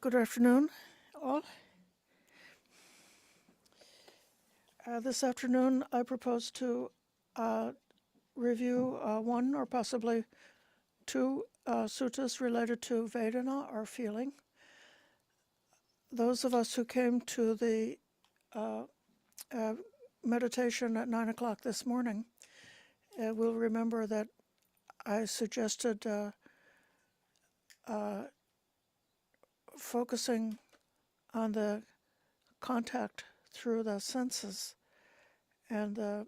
Good afternoon, all. This afternoon, I propose to review one or possibly two suttas related to vedana, or feeling. Those of us who came to the meditation at 9 o'clock this morning will remember that I suggested focusing on the contact through the senses and the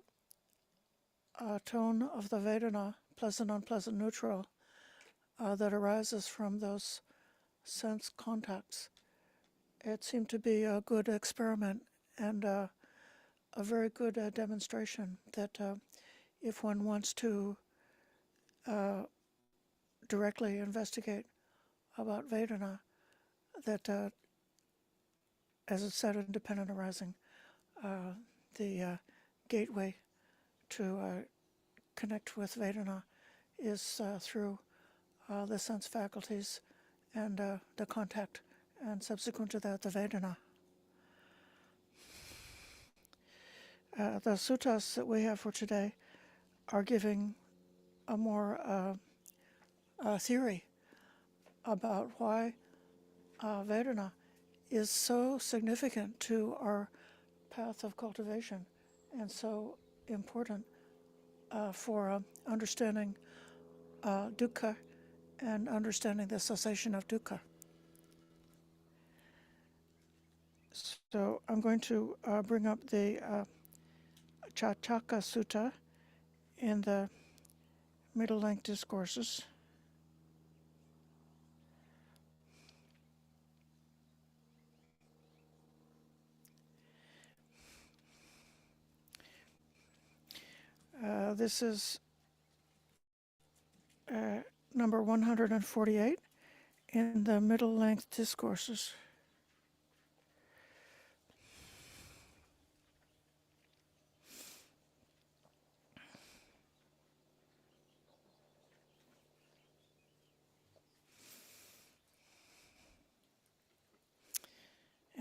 tone of the vedana, pleasant, unpleasant, neutral, that arises from those sense contacts. It seemed to be a good experiment and a very good demonstration that if one wants to directly investigate about vedana, that as it said, independent arising, the gateway to connect with vedana is through the sense faculties and the contact, and subsequent to that, the vedana. The suttas that we have for today are giving a more theory about why vedana is so significant to our path of cultivation and so important for understanding dukkha and understanding the cessation of dukkha. So I'm going to bring up the Chachakka Sutta in the middle-length discourses. This is number 148 in the middle-length discourses.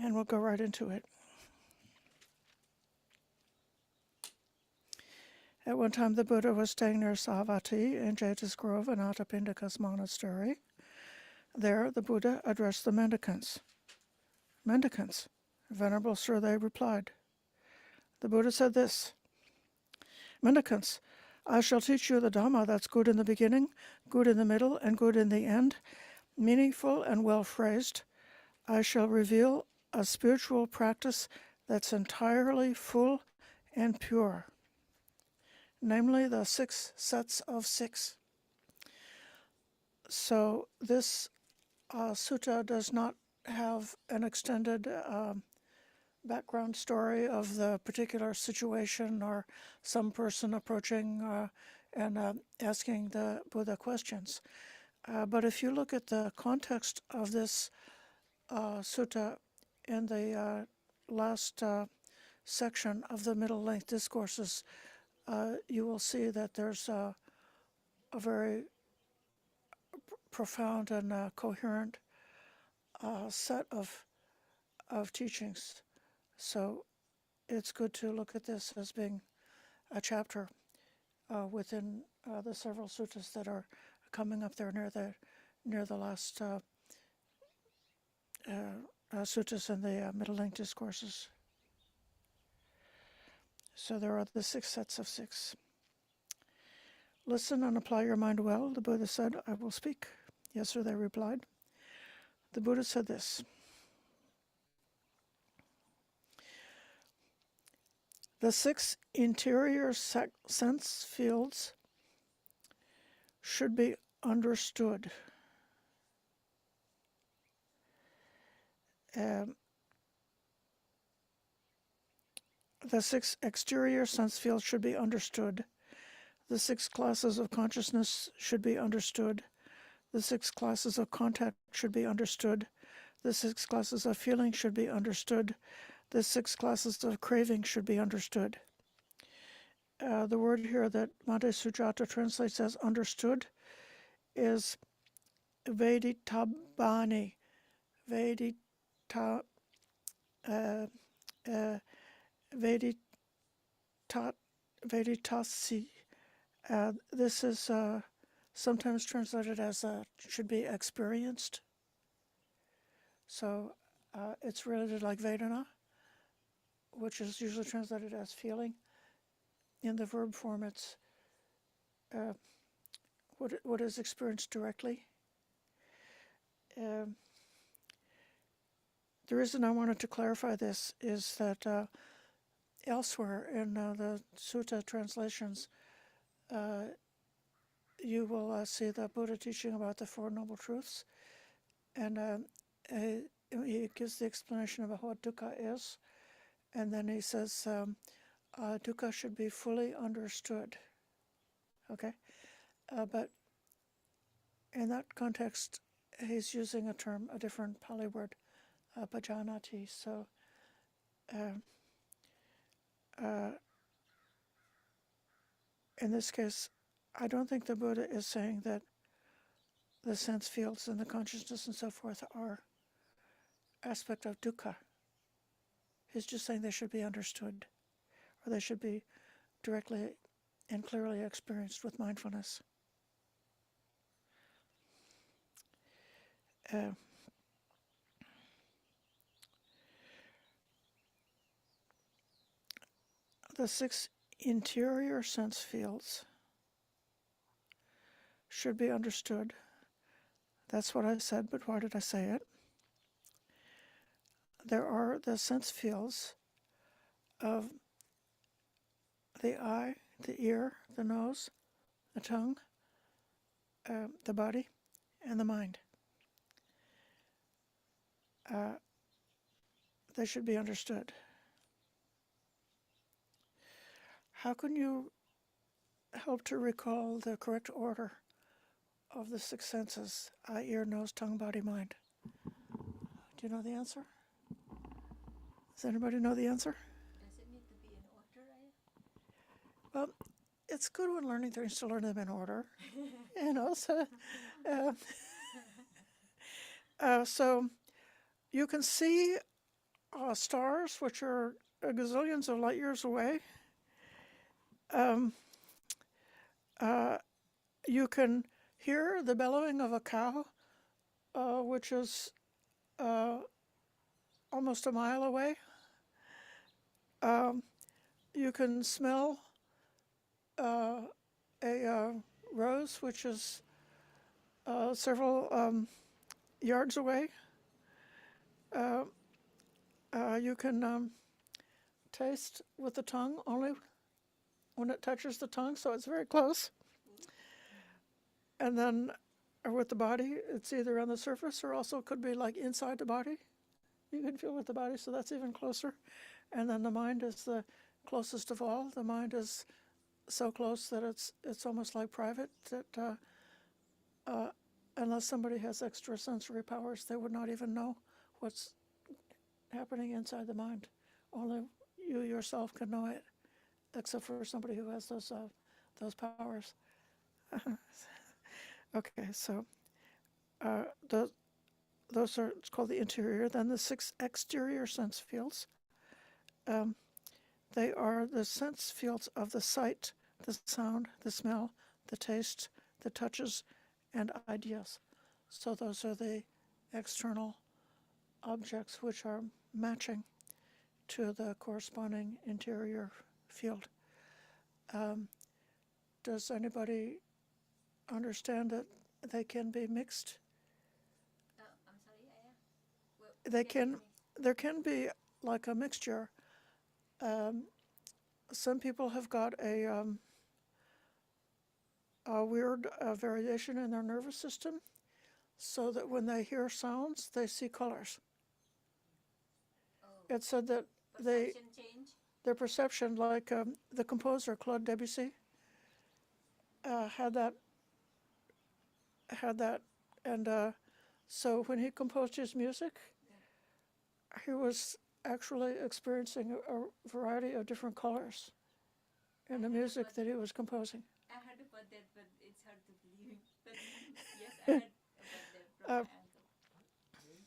And we'll go right into it. At one time, the Buddha was staying near Savatthi in Jeta's Grove in Anathapindika's monastery. There, the Buddha addressed the mendicants. Mendicants, Venerable Sir, they replied. The Buddha said this: Mendicants, I shall teach you the Dhamma that's good in the beginning, good in the middle, and good in the end, meaningful and well phrased. I shall reveal a spiritual practice that's entirely full and pure, namely the 6 sets of 6. So this sutta does not have an extended background story of the particular situation or some person approaching and asking the Buddha questions. But if you look at the context of this sutta in the last section of the middle-length discourses, you will see that there's a very profound and coherent set of teachings. So it's good to look at this as being a chapter within the several suttas that are coming up there near the last suttas in the middle-length discourses. So there are the 6 sets of 6. Listen and apply your mind well, the Buddha said. I will speak. Yes, sir, they replied. The Buddha said this: the 6 interior sense fields should be understood. The 6 exterior sense fields should be understood. The 6 classes of consciousness should be understood. The 6 classes of contact should be understood. The 6 classes of feeling should be understood. The 6 classes of craving should be understood. The word here that Bhante Sujata translates as understood is veditabhani. vedita, uh, uh, vedita, veditasi. This is sometimes translated as should be experienced. So it's related like vedana, which is usually translated as feeling. In the verb form, it's what is experienced directly. The reason I wanted to clarify this is that elsewhere in the sutta translations, you will see the Buddha teaching about the Four Noble Truths, and he gives the explanation about what dukkha is, and then he says dukkha should be fully understood. Okay, but in that context, he's using a different Pali word, pajanati. So in this case, I don't think the Buddha is saying that the sense fields and the consciousness and so forth are aspect of dukkha. He's just saying they should be understood, or they should be directly and clearly experienced with mindfulness. The 6 interior sense fields should be understood. That's what I said, but why did I say it? There are the sense fields of the eye, the ear, the nose, the tongue, the body, and the mind. They should be understood. How can you help to recall the correct order of the 6 senses, eye, ear, nose, tongue, body, mind? Do you know the answer? Does anybody know the answer? Does it need to be in order? Well, it's good when learning things to learn them in order. So you can see stars, which are gazillions of light years away. You can hear the bellowing of a cow, which is almost a mile away. You can smell a rose, which is several yards away. You can taste with the tongue only when it touches the tongue, so it's very close. And then with the body, it's either on the surface or also could be like inside the body. You can feel with the body, so that's even closer. And then the mind is the closest of all. The mind is so close that it's almost like private, that unless somebody has extrasensory powers, they would not even know what's happening inside the mind. Only you yourself can know it, except for somebody who has those powers. Okay, so those are, it's called the interior. Then the 6 exterior sense fields. They are the sense fields of the sight, the sound, the smell, the taste, the touches, and ideas. So those are the external objects which are matching to the corresponding interior field. Does anybody understand that they can be mixed? I'm sorry, Well, There can be like a mixture. Some people have got a weird variation in their nervous system, so that when they hear sounds, they see colors. Oh. It said that Perception change? their perception, like the composer Claude Debussy, had that, and so when he composed his music, he was actually experiencing a variety of different colors in the music that he was composing. I heard about that, but it's hard to believe. But yes, I heard about that from my uncle.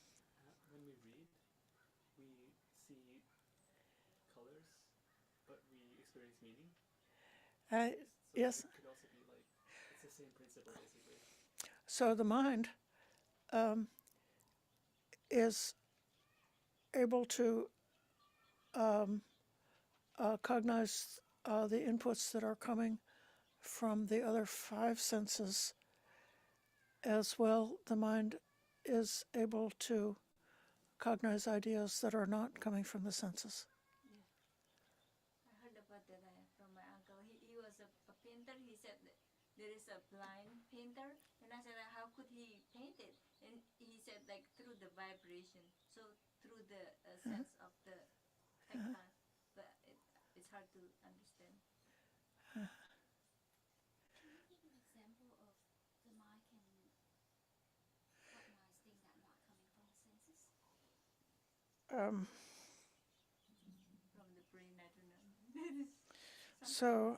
see colors, but we experience meaning. So yes. It could also be like, it's the same principle basically. So the mind is able to cognize the inputs that are coming from the other five senses as well. The mind is able to cognize ideas that are not coming from the senses. Yeah. I heard about that from my uncle. He was a painter. He said that there is a blind painter, and I said, how could he paint it? And he said, like through the vibration, so through the sense of the tactile, but it's hard to understand. Can you give an example of the mind can recognize things that are not coming from the senses? From the brain, I don't know. So,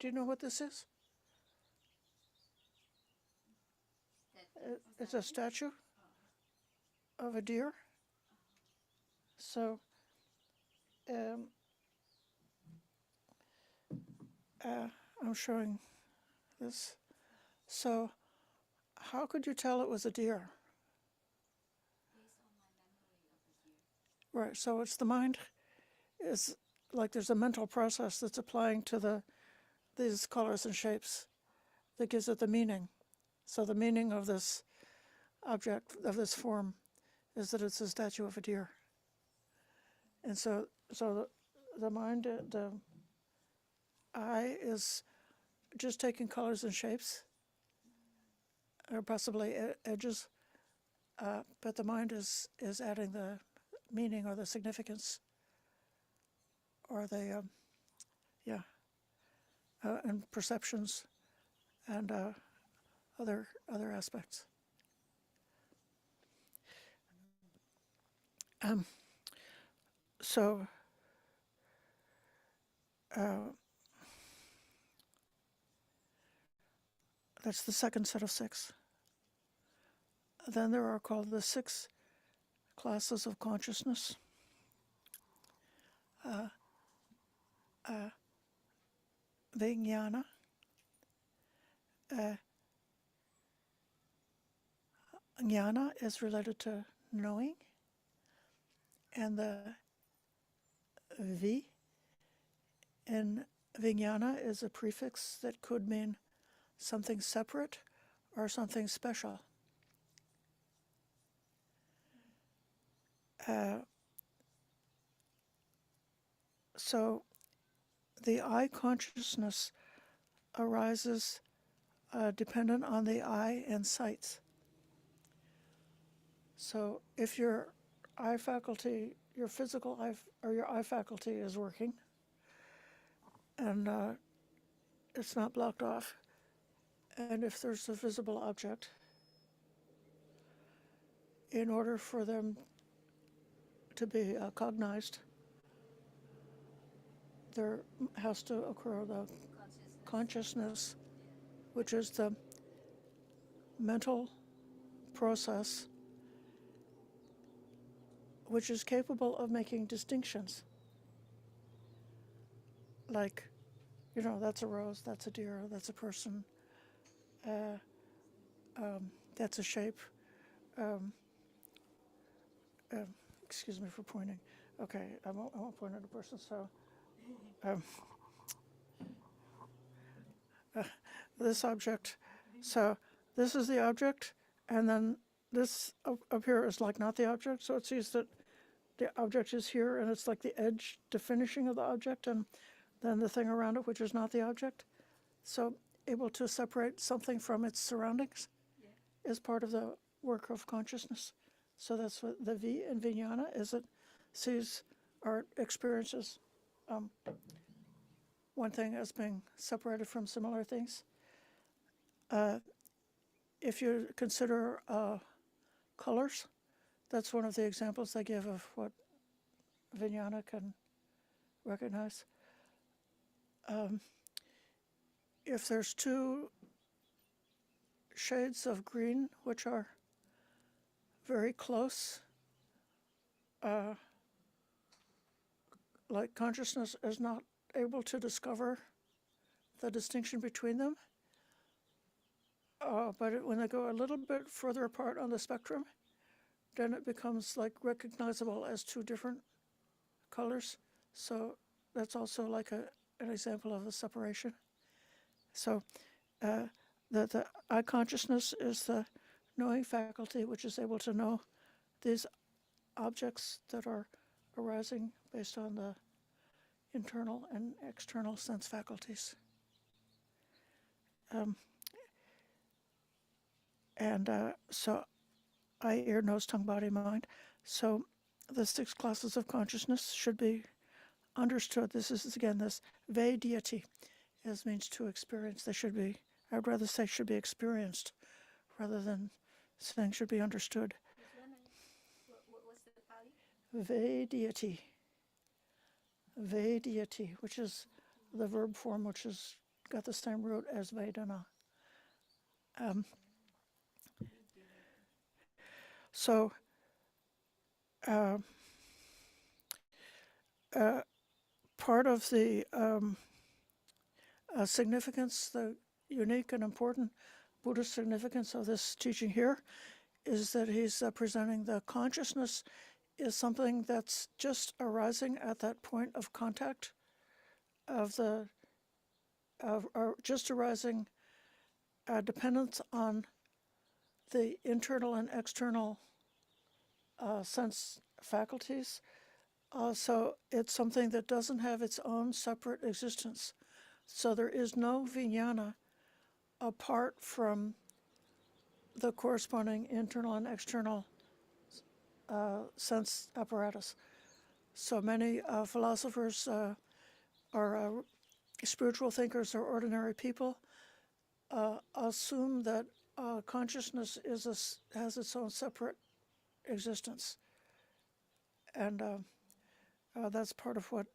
do you know what this is? It's a statue of a deer. So, I'm showing this. So, how could you tell it was a deer? Based on my memory of the deer. Right, so it's the mind is like there's a mental process that's applying to these colors and shapes that gives it the meaning. So the meaning of this object, of this form, is that it's a statue of a deer. And so the mind, the eye is just taking colors and shapes, or possibly edges, but the mind is adding the meaning or the significance or the and perceptions and other aspects. So that's the second set of six. Then there are called the six classes of consciousness. Vijnana, jnana is related to knowing, and the V in vijnana is a prefix that could mean something separate or something special. So the I consciousness arises dependent on the eye and sights. So if your eye faculty, your physical eye, or your eye faculty is working, and it's not blocked off, and if there's a visible object, in order for them to be cognized, there has to occur the consciousness, which is the mental process which is capable of making distinctions. Like, that's a rose, that's a deer, that's a person, that's a shape. Excuse me for pointing. Okay, I won't point at a person, so. This object, so this is the object, and then this up here is like not the object, so it sees that the object is here, and it's like the edge, the finishing of the object, and then the thing around it, which is not the object. So able to separate something from its surroundings is part of the work of consciousness. So that's what the V in vijnana is. It sees or experiences one thing as being separated from similar things. If you consider colors, that's one of the examples they give of what vijnana can recognize. If there's two shades of green which are very close, like consciousness is not able to discover the distinction between them. But when they go a little bit further apart on the spectrum, then it becomes like recognizable as two different colors. So that's also like an example of a separation. So the eye consciousness is the knowing faculty which is able to know these objects that are arising based on the internal and external sense faculties. So eye, ear, nose, tongue, body, mind. So the 6 classes of consciousness should be understood. This is again this vedana, as means to experience. They should be, I'd rather say should be experienced rather than saying should be understood. What's the Pali? Vedana, which is the verb form, which has got the same root as vedana. So part of the significance, the unique and important Buddhist significance of this teaching here is that he's presenting the consciousness is something that's just arising at that point of contact or just arising dependence on the internal and external sense faculties. So it's something that doesn't have its own separate existence. So there is no vijnana apart from the corresponding internal and external sense apparatus. So many philosophers or spiritual thinkers or ordinary people assume that consciousness has its own separate existence. And that's part of what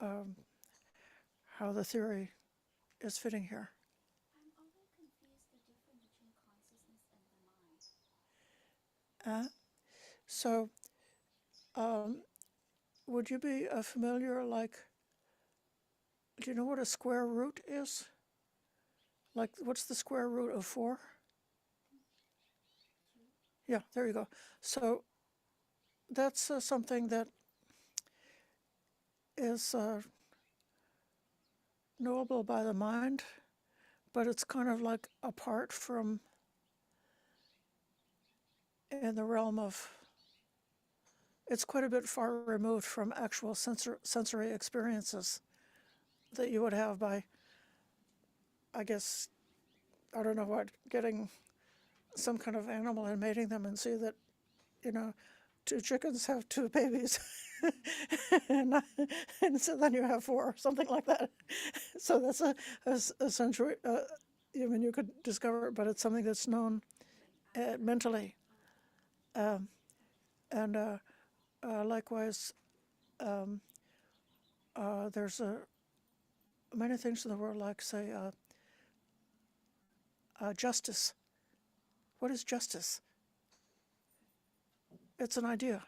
how the theory is fitting here. I'm always confused the difference between consciousness and the mind. So would you be familiar, like, do you know what a square root is? Like, what's the square root of 4? Yeah, there you go. So that's something that is knowable by the mind, but it's kind of like apart from, in the realm of, it's quite a bit far removed from actual sensory experiences that you would have by, I guess, I don't know what, getting some kind of animal and mating them and see that, 2 chickens have 2 babies. and so then you have 4, something like that. So that's a sensory, you could discover it, but it's something that's known mentally. And likewise, there's many things in the world, like, say, justice. What is justice? It's an idea.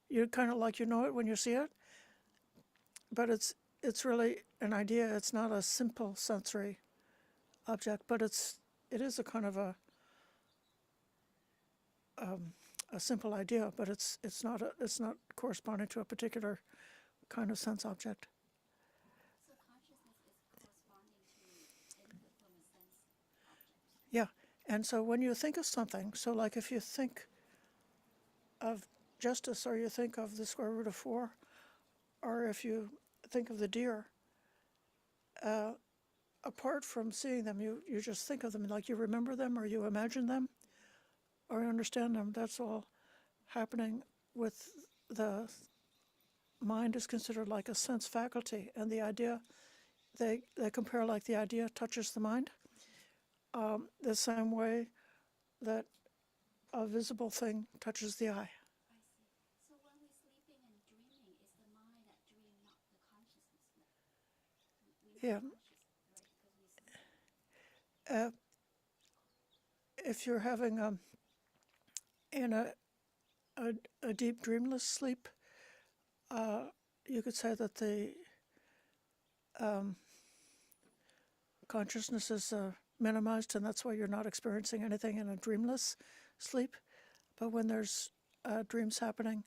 You kind of like, it when you see it, but it's really an idea. It's not a simple sensory object, but it is a kind of a simple idea, but it's not corresponding to a particular kind of sense object. So consciousness is corresponding to input from a sense object. Yeah, and so when you think of something, so like if you think of justice, or you think of the square root of 4, or if you think of the deer, apart from seeing them, you just think of them, like you remember them, or you imagine them, or you understand them. That's all happening with the mind is considered like a sense faculty, and the idea, they compare like the idea touches the mind, the same way that a visible thing touches the eye. I see. So when we're sleeping and dreaming, it's the mind that dreams, not the consciousness. We Yeah. conscious, right? Because we sleep. If you're having in a deep dreamless sleep, you could say that the consciousness is minimized, and that's why you're not experiencing anything in a dreamless sleep. But when there's dreams happening,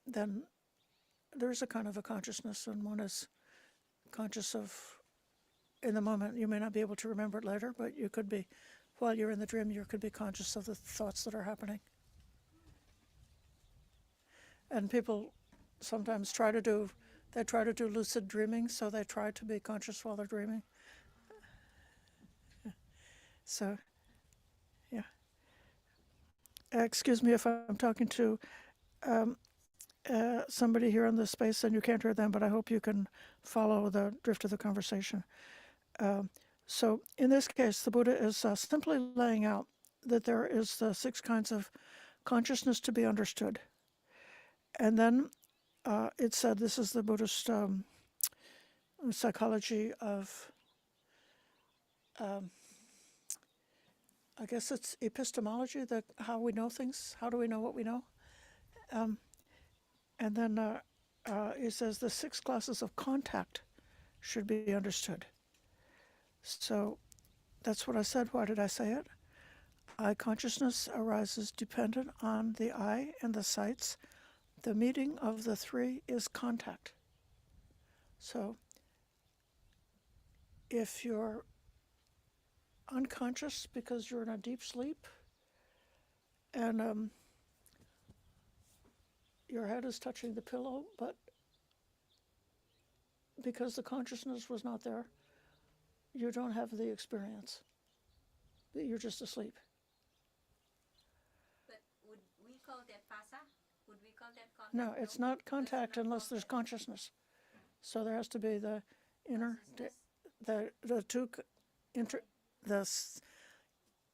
then there's a kind of a consciousness, and one is conscious of in the moment. You may not be able to remember it later, but you could be, while you're in the dream, you could be conscious of the thoughts that are happening. And people sometimes try to do lucid dreaming, so they try to be conscious while they're dreaming. So, yeah. Excuse me if I'm talking to somebody here in this space and you can't hear them, but I hope you can follow the drift of the conversation. So in this case, the Buddha is simply laying out that there is the 6 kinds of consciousness to be understood. And then it said, this is the Buddhist psychology of, I guess it's epistemology, how we know things, how do we know what we know? And then it says the 6 classes of contact should be understood. So that's what I said. Why did I say it? Eye consciousness arises dependent on the eye and the sights. The meeting of the 3 is contact. So if you're unconscious because you're in a deep sleep and your head is touching the pillow, but because the consciousness was not there, you don't have the experience. You're just asleep. But would we call that phasa? Would we call that contact? No, it's not contact unless there's consciousness. So there has to be the inner, the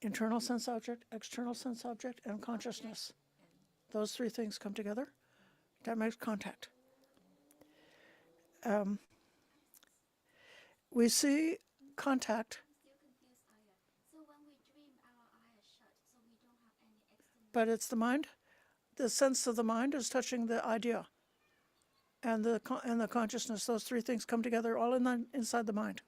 internal sense object, external sense object, and consciousness. Those 3 things come together. That makes contact. We see contact. I'm still confused, Aya. So when we dream, our eye is shut, so we don't have any external. But it's the mind. The sense of the mind is touching the idea, and the consciousness. Those 3 things come together, all inside the mind.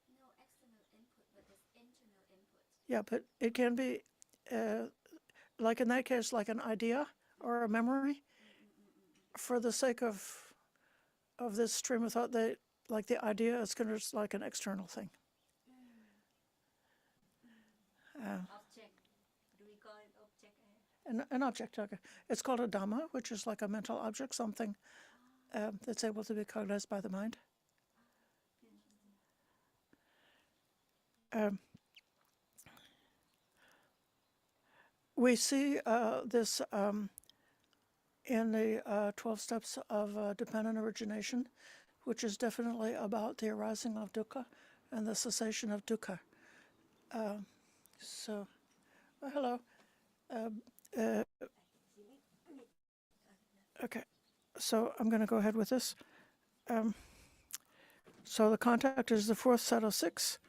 No external input, but there's internal input. Yeah, but it can be, like in that case, like an idea or a memory. For the sake of this stream of thought, the idea is kind of like an external thing. Object. Do we call it object? An object, okay. It's called a Dhamma, which is like a mental object, something that's able to be cognized by the mind. We see this in the 12 steps of dependent origination, which is definitely about the arising of dukkha and the cessation of dukkha. Hello. Okay, so I'm going to go ahead with this. So the contact is the 4th set of 6.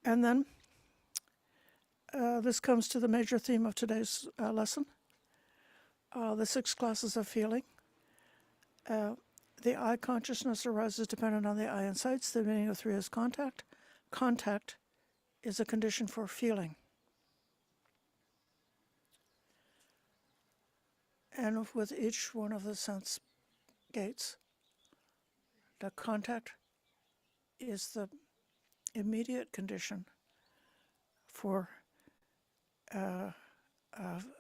And then this comes to the major theme of today's lesson, the 6 classes of feeling. The eye consciousness arises dependent on the eye and sights. The meaning of 3 is contact. Contact is a condition for feeling. And with each one of the sense gates, the contact is the immediate condition for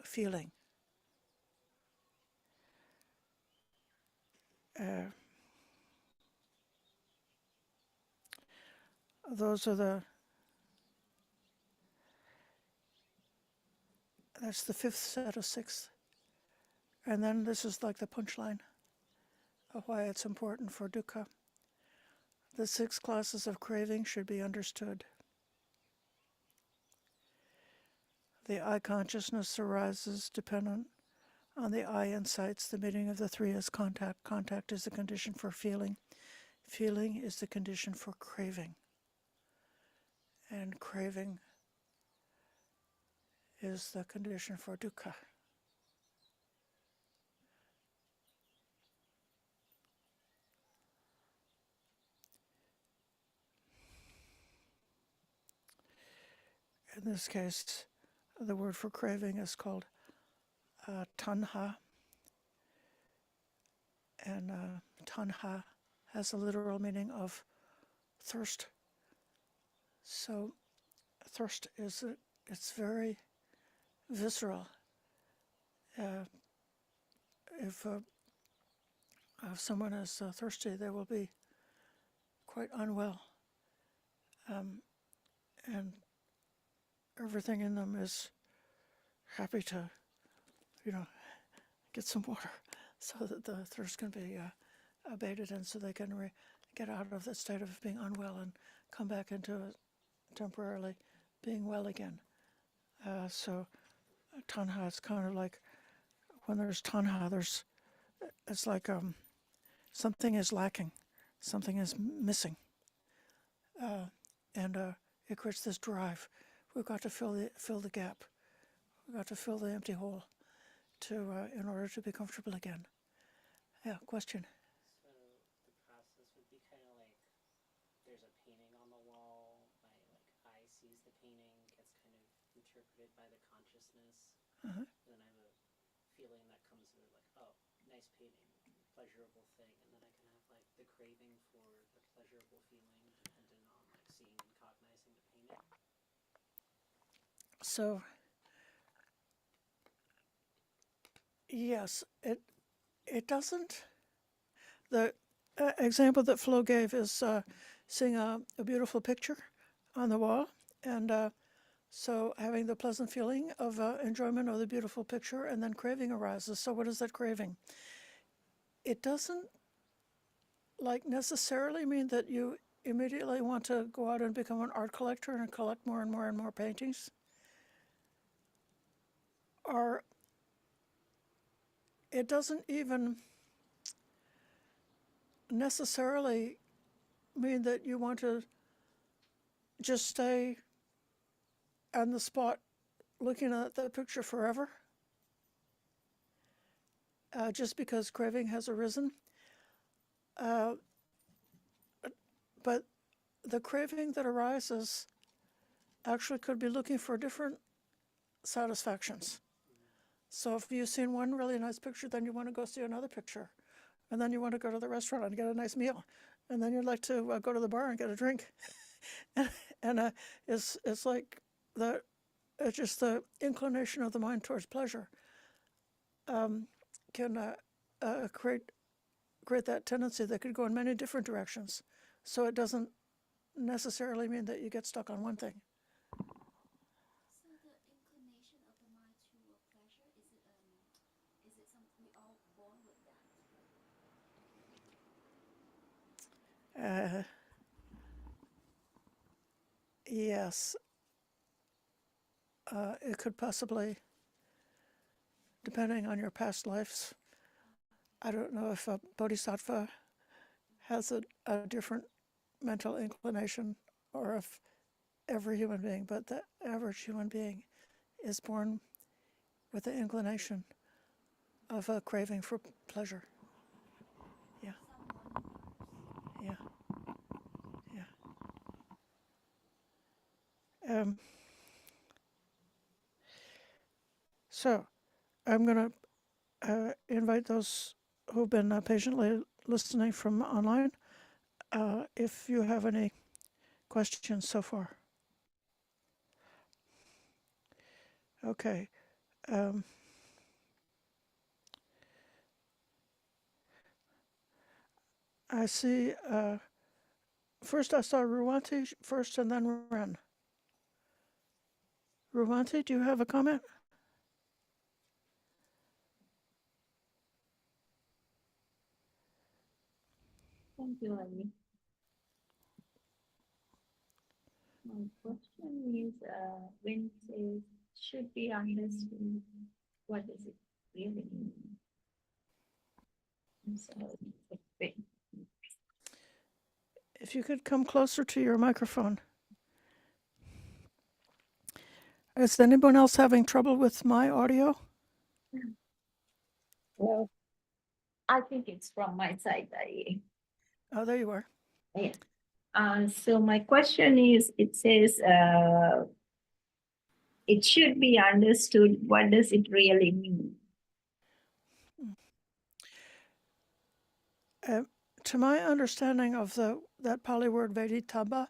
feeling. That's the 5th set of 6. And then this is like the punchline of why it's important for dukkha. The 6 classes of craving should be understood. The eye consciousness arises dependent on the eye and sights. The meaning of the 3 is contact. Contact is the condition for feeling. Feeling is the condition for craving. and craving is the condition for dukkha. In this case, the word for craving is called tanha, and tanha has a literal meaning of thirst. So thirst it's very visceral. If someone is thirsty, they will be quite unwell, and everything in them is happy to, get some water so that the thirst can be abated, and so they can get out of the state of being unwell and come back into temporarily being well again. So tanha is kind of like, when there's tanha, it's like something is lacking, something is missing, and it creates this drive. We've got to fill the gap. We've got to fill the empty hole in order to be comfortable again. Yeah, question. So the process would be kind of like, there's a painting on the wall, my eye sees the painting, gets kind of interpreted by the consciousness, Uh-huh. and then I have a feeling that comes with like, oh, nice painting, pleasurable thing, and then I can have like the craving for the pleasurable feeling dependent on like seeing and cognizing the painting. So, yes, it doesn't. The example that Flo gave is seeing a beautiful picture on the wall, and so having the pleasant feeling of enjoyment of the beautiful picture, and then craving arises. So what is that craving? It doesn't necessarily mean that you immediately want to go out and become an art collector and collect more and more and more paintings. Or it doesn't even necessarily mean that you want to just stay on the spot looking at the picture forever, just because craving has arisen. But the craving that arises actually could be looking for different satisfactions. So if you've seen one really nice picture, then you want to go see another picture. And then you want to go to the restaurant and get a nice meal. And then you'd like to go to the bar and get a drink. and it's like it's just the inclination of the mind towards pleasure can create that tendency that could go in many different directions. So it doesn't necessarily mean that you get stuck on one thing. So the inclination of the mind to pleasure, is it something we all born with that? Yes, it could possibly, depending on your past lives. I don't know if a bodhisattva has a different mental inclination, or if every human being, but the average human being is born with the inclination of a craving for pleasure. Yeah. Yeah. Yeah. So I'm going to invite those who've been patiently listening from online, if you have any questions so far. Okay. I see, first I saw Ruwanti first and then Ren. Ruwanti, do you have a comment? Thank you, Ali. My question is, when it says should be understood, what does it really mean? I'm sorry, it's a bit. If you could come closer to your microphone. Is anyone else having trouble with my audio? Well, I think it's from my side. Oh, there you are. Yeah. So my question is, it says, it should be understood. What does it really mean? To my understanding of that Pali word veditaba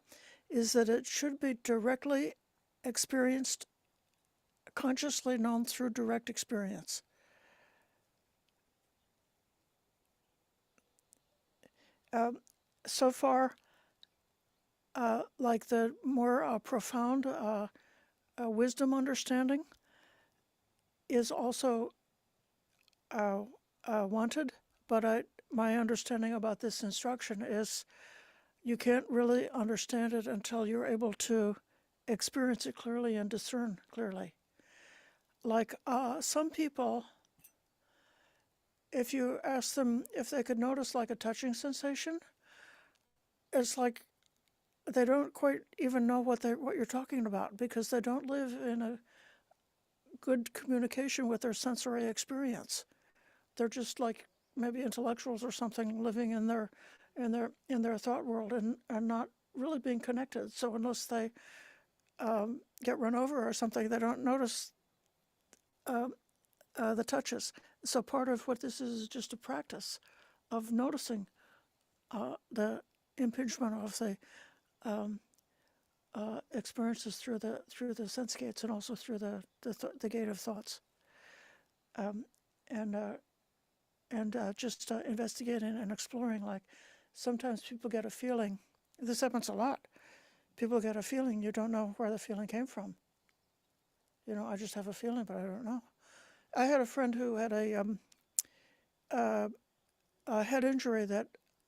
is that it should be directly experienced, consciously known through direct experience. So far, like the more profound wisdom understanding is also wanted, but my understanding about this instruction is you can't really understand it until you're able to experience it clearly and discern clearly. Like some people, if you ask them if they could notice like a touching sensation, it's like they don't quite even know what you're talking about because they don't live in a good communication with their sensory experience. They're just like maybe intellectuals or something living in their thought world and not really being connected. So unless they get run over or something, they don't notice the touches. So part of what this is just a practice of noticing the impingement of the experiences through the sense gates and also through the gate of thoughts, and just investigating and exploring. Like sometimes people get a feeling. This happens a lot. People get a feeling, you don't know where the feeling came from. I just have a feeling, but I don't know. I had a friend who had a head injury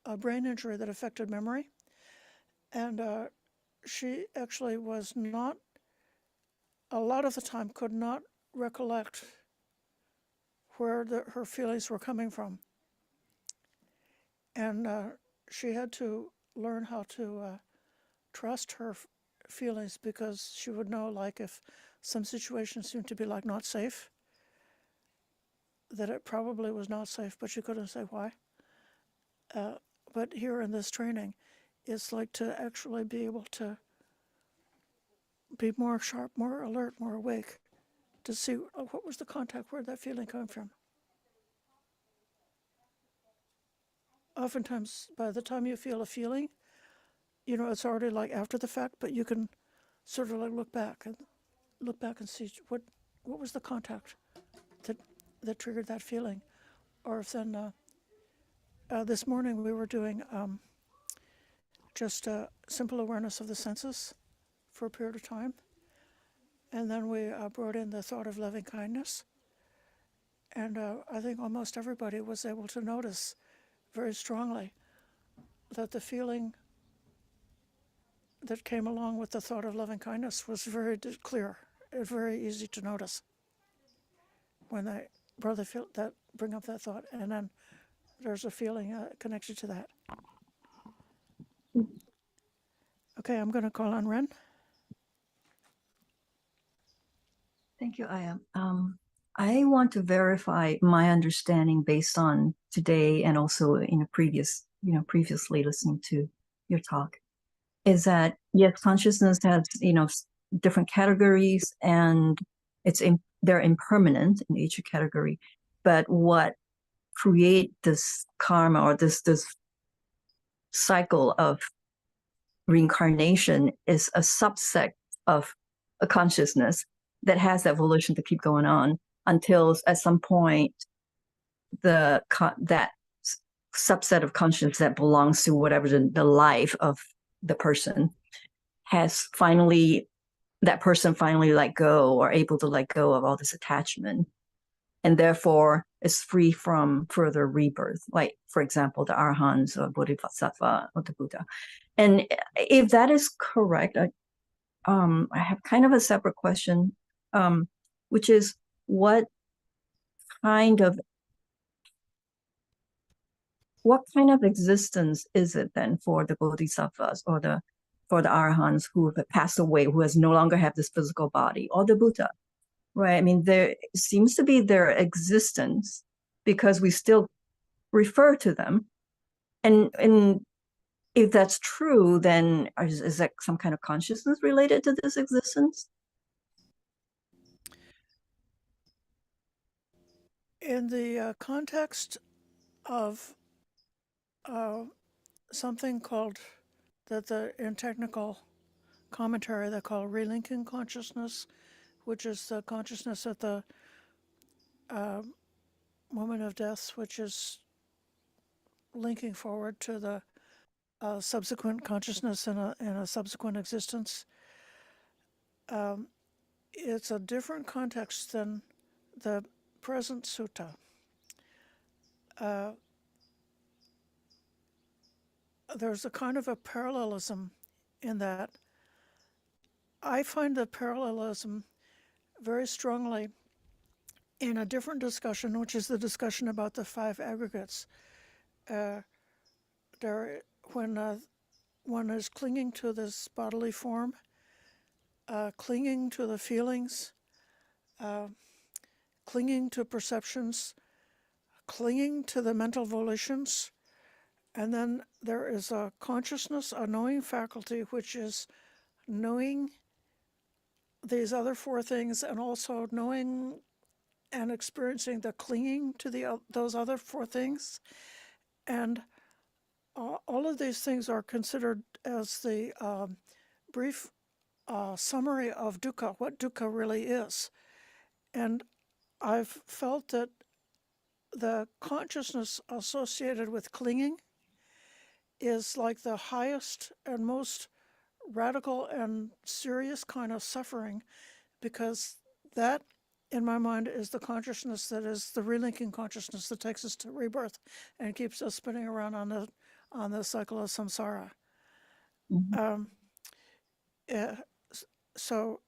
a brain injury that affected memory, and she actually was not, a lot of the time, could not recollect where her feelings were coming from, and she had to learn how to trust her feelings because she would know, like, if some situation seemed to be like not safe, that it probably was not safe, but she couldn't say why. But here in this training, it's like to actually be able to be more sharp, more alert, more awake, to see what was the contact, where that feeling came from. Oftentimes, by the time you feel a feeling, it's already like after the fact, but you can sort of like look back and see what was the contact that triggered that feeling. Or if then this morning we were doing just simple awareness of the senses for a period of time, and then we brought in the thought of loving kindness, and I think almost everybody was able to notice very strongly that the feeling that came along with the thought of loving kindness was very clear and very easy to notice when they bring up that thought, and then there's a feeling connected to that. Okay, I'm going to call on Ren. Thank you, Aya. I want to verify my understanding based on today and also in a previously listening to your talk, is that yes, consciousness has different categories and they're impermanent in each category, but what create this karma or this cycle of reincarnation is a subset of a consciousness that has that volition to keep going on until at some point that subset of consciousness that belongs to whatever the life of the person that person finally let go or able to let go of all this attachment, and therefore is free from further rebirth, like, for example, the Arahants or Bodhisattva or the Buddha. And if that is correct, I have kind of a separate question, which is what kind of existence is it then for the Bodhisattvas or the for the arahants who have passed away, who has no longer have this physical body, or the Buddha, right? I mean, there seems to be their existence because we still refer to them. And if that's true, then is that some kind of consciousness related to this existence? In the context of something called, in technical commentary, they call relinking consciousness, which is the consciousness at the moment of death, which is linking forward to the subsequent consciousness in a subsequent existence. It's a different context than the present sutta. There's a kind of a parallelism in that. I find the parallelism very strongly in a different discussion, which is the discussion about the five aggregates. When one is clinging to this bodily form, clinging to the feelings, clinging to perceptions, clinging to the mental volitions, and then there is a consciousness, a knowing faculty, which is knowing these other four things and also knowing and experiencing the clinging to those other four things. And all of these things are considered as the brief summary of dukkha, what dukkha really is. And I've felt that the consciousness associated with clinging is like the highest and most radical and serious kind of suffering, because that, in my mind, is the consciousness that is the relinking consciousness that takes us to rebirth and keeps us spinning around on the cycle of samsara. Mm-hmm. So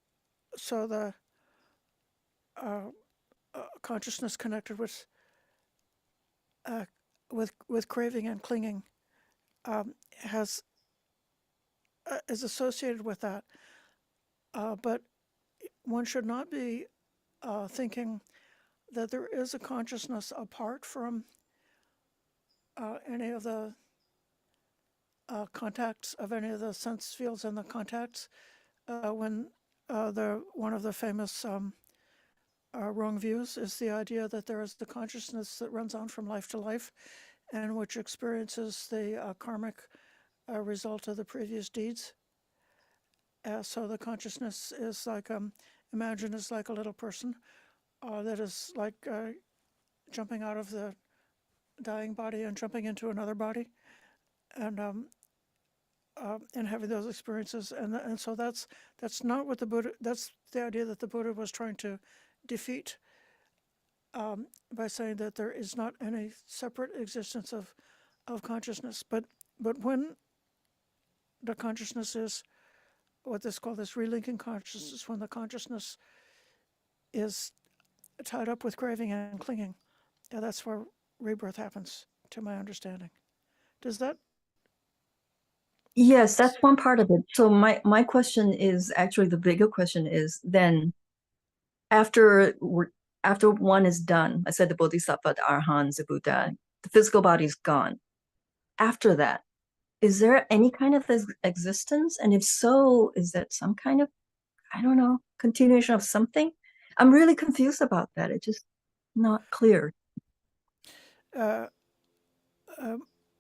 the consciousness connected with craving and clinging is associated with that, but one should not be thinking that there is a consciousness apart from any of the contacts of any of the sense fields and the contacts. When one of the famous wrong views is the idea that there is the consciousness that runs on from life to life, and which experiences the karmic result of the previous deeds. So the consciousness is like, imagine it's like a little person that is like jumping out of the dying body and jumping into another body, and having those experiences. And so that's not what the Buddha, that's the idea that the Buddha was trying to defeat by saying that there is not any separate existence of consciousness. But when the consciousness is what is called this relinking consciousness, when the consciousness is tied up with craving and clinging, that's where rebirth happens, to my understanding. Does that? Yes, that's one part of it. So my question is, actually the bigger question is, then after one is done, I said the Bodhisattva, the Arahants, the Buddha, the physical body is gone. After that, is there any kind of existence? And if so, is that some kind of, I don't know, continuation of something? I'm really confused about that. It's just not clear.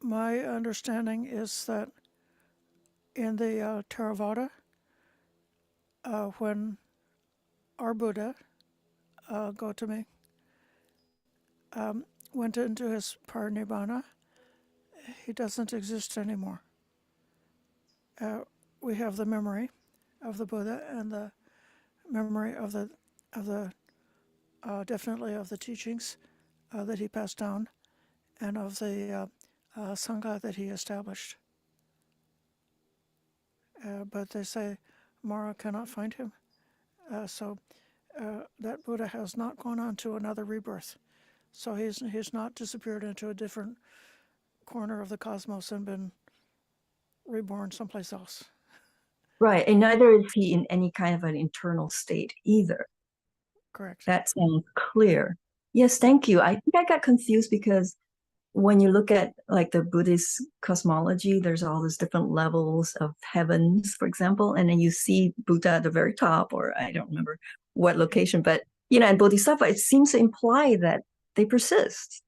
My understanding is that in the Theravada, when our Buddha, Gautami, went into his parinibbana, he doesn't exist anymore. We have the memory of the Buddha and the memory of the definitely of the teachings that he passed down, and of the sangha that he established. But they say Mara cannot find him, so that Buddha has not gone on to another rebirth. So he's not disappeared into a different corner of the cosmos and been reborn someplace else. Right, and neither is he in any kind of an internal state either. Correct. That sounds clear. Yes, thank you. I think I got confused because when you look at like the Buddhist cosmology, there's all these different levels of heavens, for example, and then you see Buddha at the very top, or I don't remember what location, but and Bodhisattva, it seems to imply that they persist.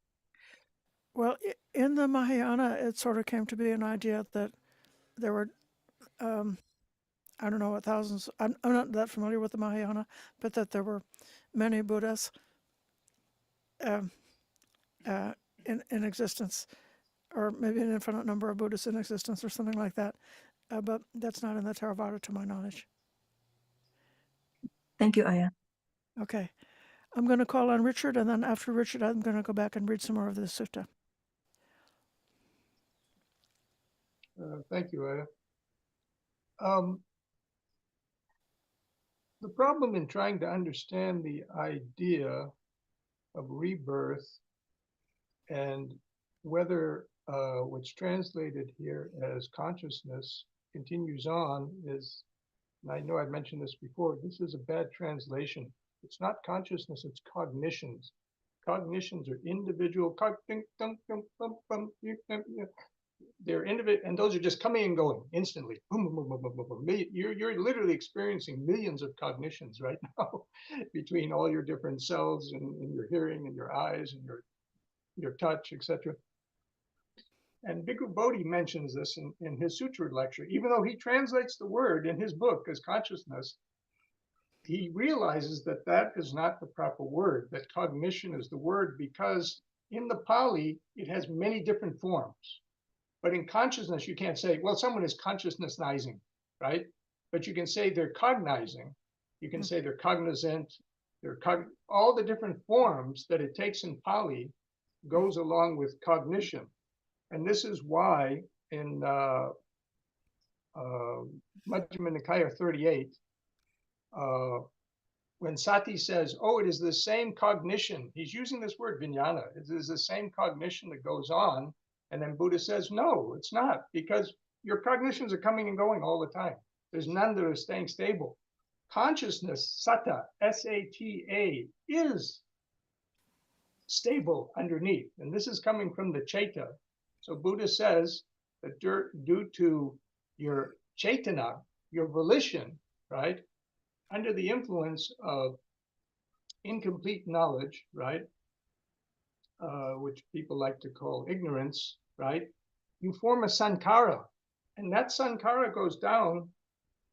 Well, in the Mahayana, it sort of came to be an idea that there were, I don't know what thousands, I'm not that familiar with the Mahayana, but that there were many Buddhas um, in existence, or maybe an infinite number of Buddhists in existence, or something like that. But that's not in the Theravada, to my knowledge. Thank you, Aya. Okay. I'm going to call on Richard, and then after Richard, I'm going to go back and read some more of this sutta. Thank you, Aya. The problem in trying to understand the idea of rebirth and whether what's translated here as consciousness continues on is, and I know I've mentioned this before, this is a bad translation. It's not consciousness, it's cognitions. Cognitions are individual, they're individual, and those are just coming and going instantly. Boom, boom, boom, boom, boom, boom. You're literally experiencing millions of cognitions right now between all your different cells and your hearing and your eyes and your touch, etc. And Bhikkhu Bodhi mentions this in his sutra lecture. Even though he translates the word in his book as consciousness, he realizes that that is not the proper word, that cognition is the word, because in the Pali, it has many different forms. But in consciousness, you can't say, well, someone is consciousnessizing, right? But you can say they're cognizing. You can say they're cognizant. All the different forms that it takes in Pali goes along with cognition. And this is why in Majjhima Nikaya 38, when Sati says, oh, it is the same cognition, he's using this word vijnana, it is the same cognition that goes on. And then Buddha says, no, it's not, because your cognitions are coming and going all the time. There's none that are staying stable. Consciousness, satta, S-A-T-A, is stable underneath. And this is coming from the Chaita. So Buddha says that due to your Chaitana, your volition, right, under the influence of incomplete knowledge, right, which people like to call ignorance, right, you form a sankhara, and that sankhara goes down,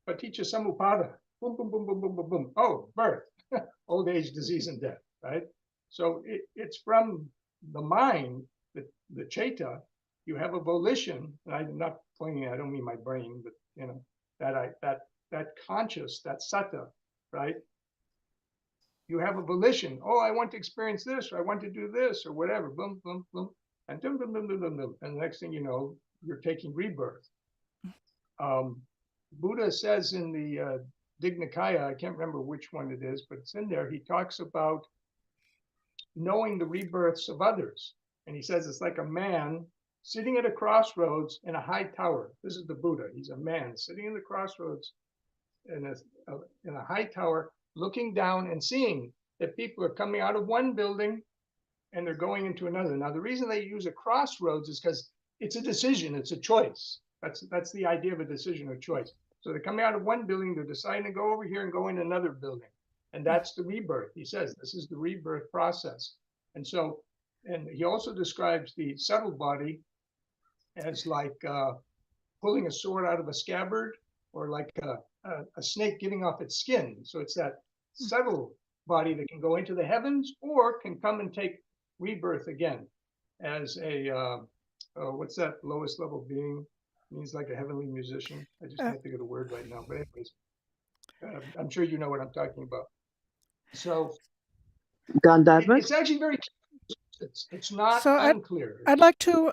paticca samuppada, boom, boom, boom, boom, boom, boom, boom. Oh, birth, old age, disease, and death, right? So it's from the mind, the Chaita, you have a volition, and I'm not pointing, I don't mean my brain, but that conscious, that satta, right? You have a volition. Oh, I want to experience this, or I want to do this, or whatever. Boom, boom, boom, and boom, boom, boom, boom, boom, boom. And the next thing you know, you're taking rebirth. Buddha says in the Dignikaya, I can't remember which one it is, but it's in there. He talks about knowing the rebirths of others, and he says it's like a man sitting at a crossroads in a high tower. This is the Buddha. He's a man sitting in the crossroads in a high tower, looking down and seeing that people are coming out of one building and they're going into another. Now, the reason they use a crossroads is because it's a decision, it's a choice. That's the idea of a decision or choice. So they're coming out of one building, they're deciding to go over here and go in another building. And that's the rebirth. He says this is the rebirth process. And so, and he also describes the subtle body as like pulling a sword out of a scabbard, or like a snake getting off its skin. So it's that subtle body that can go into the heavens or can come and take rebirth again as a, what's that lowest level being? Means like a heavenly musician. I just can't think of the word right now. But anyways, I'm sure you know what I'm talking about. So it's actually very, it's not so unclear. I'd like to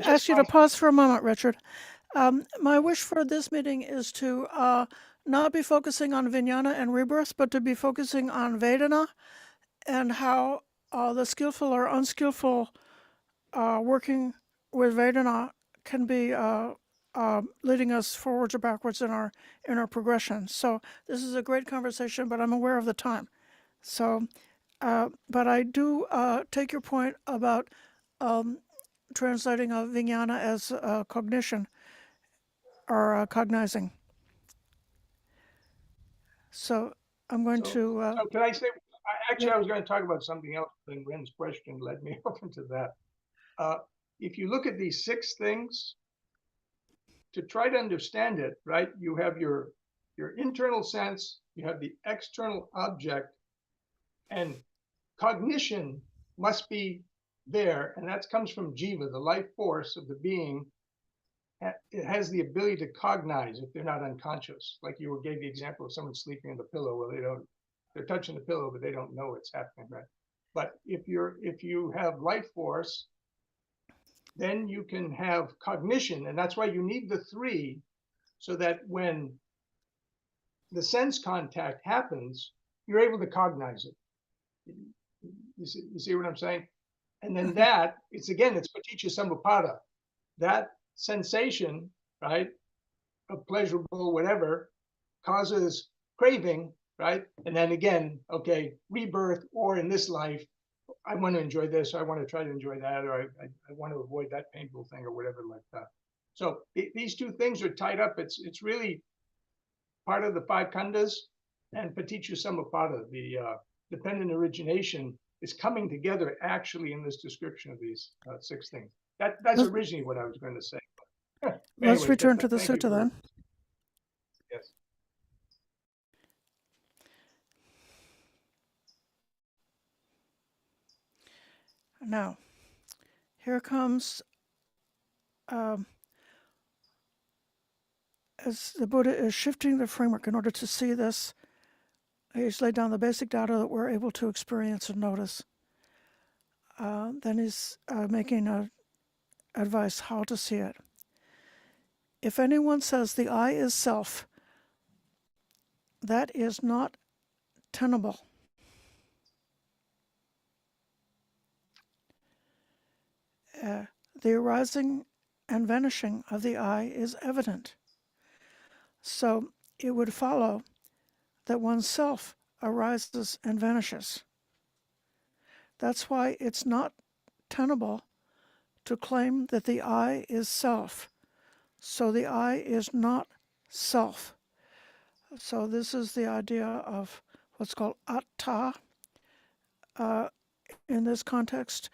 ask you to pause for a moment, Richard. My wish for this meeting is to not be focusing on vijnana and rebirth, but to be focusing on vedana and how the skillful or unskillful working with vedana can be leading us forwards or backwards in our progression. So this is a great conversation, but I'm aware of the time. So, but I do take your point about translating vijnana as cognition or cognizing. So I'm going to. So can I say, actually, I was going to talk about something else, and Ren's question led me off into that. If you look at these 6 things, to try to understand it, right, you have your internal sense, you have the external object, and cognition must be there, and that comes from jiva, the life force of the being. It has the ability to cognize if they're not unconscious. Like you gave the example of someone sleeping on the pillow. Well, they're touching the pillow, but they don't know it's happening, right? But if you have life force, then you can have cognition, and that's why you need the 3, so that when the sense contact happens, you're able to cognize it. You see what I'm saying? And then that, it's paticca samuppada. That sensation, right, of pleasurable whatever, causes craving, right? And then again, okay, rebirth, or in this life, I want to enjoy this, I want to try to enjoy that, or I want to avoid that painful thing, or whatever like that. So these 2 things are tied up. It's really part of the 5 khandhas, and paticca samuppada, the dependent origination, is coming together actually in this description of these 6 things. That's originally what I was going to say. Let's return to the sutta then. Yes. Now, here comes, as the Buddha is shifting the framework in order to see this, he's laid down the basic data that we're able to experience and notice. Then he's making advice how to see it. If anyone says the I is self, that is not tenable. The arising and vanishing of the I is evident. So it would follow that oneself arises and vanishes. That's why it's not tenable to claim that the I is self. So the I is not self. So this is the idea of what's called atta in this context.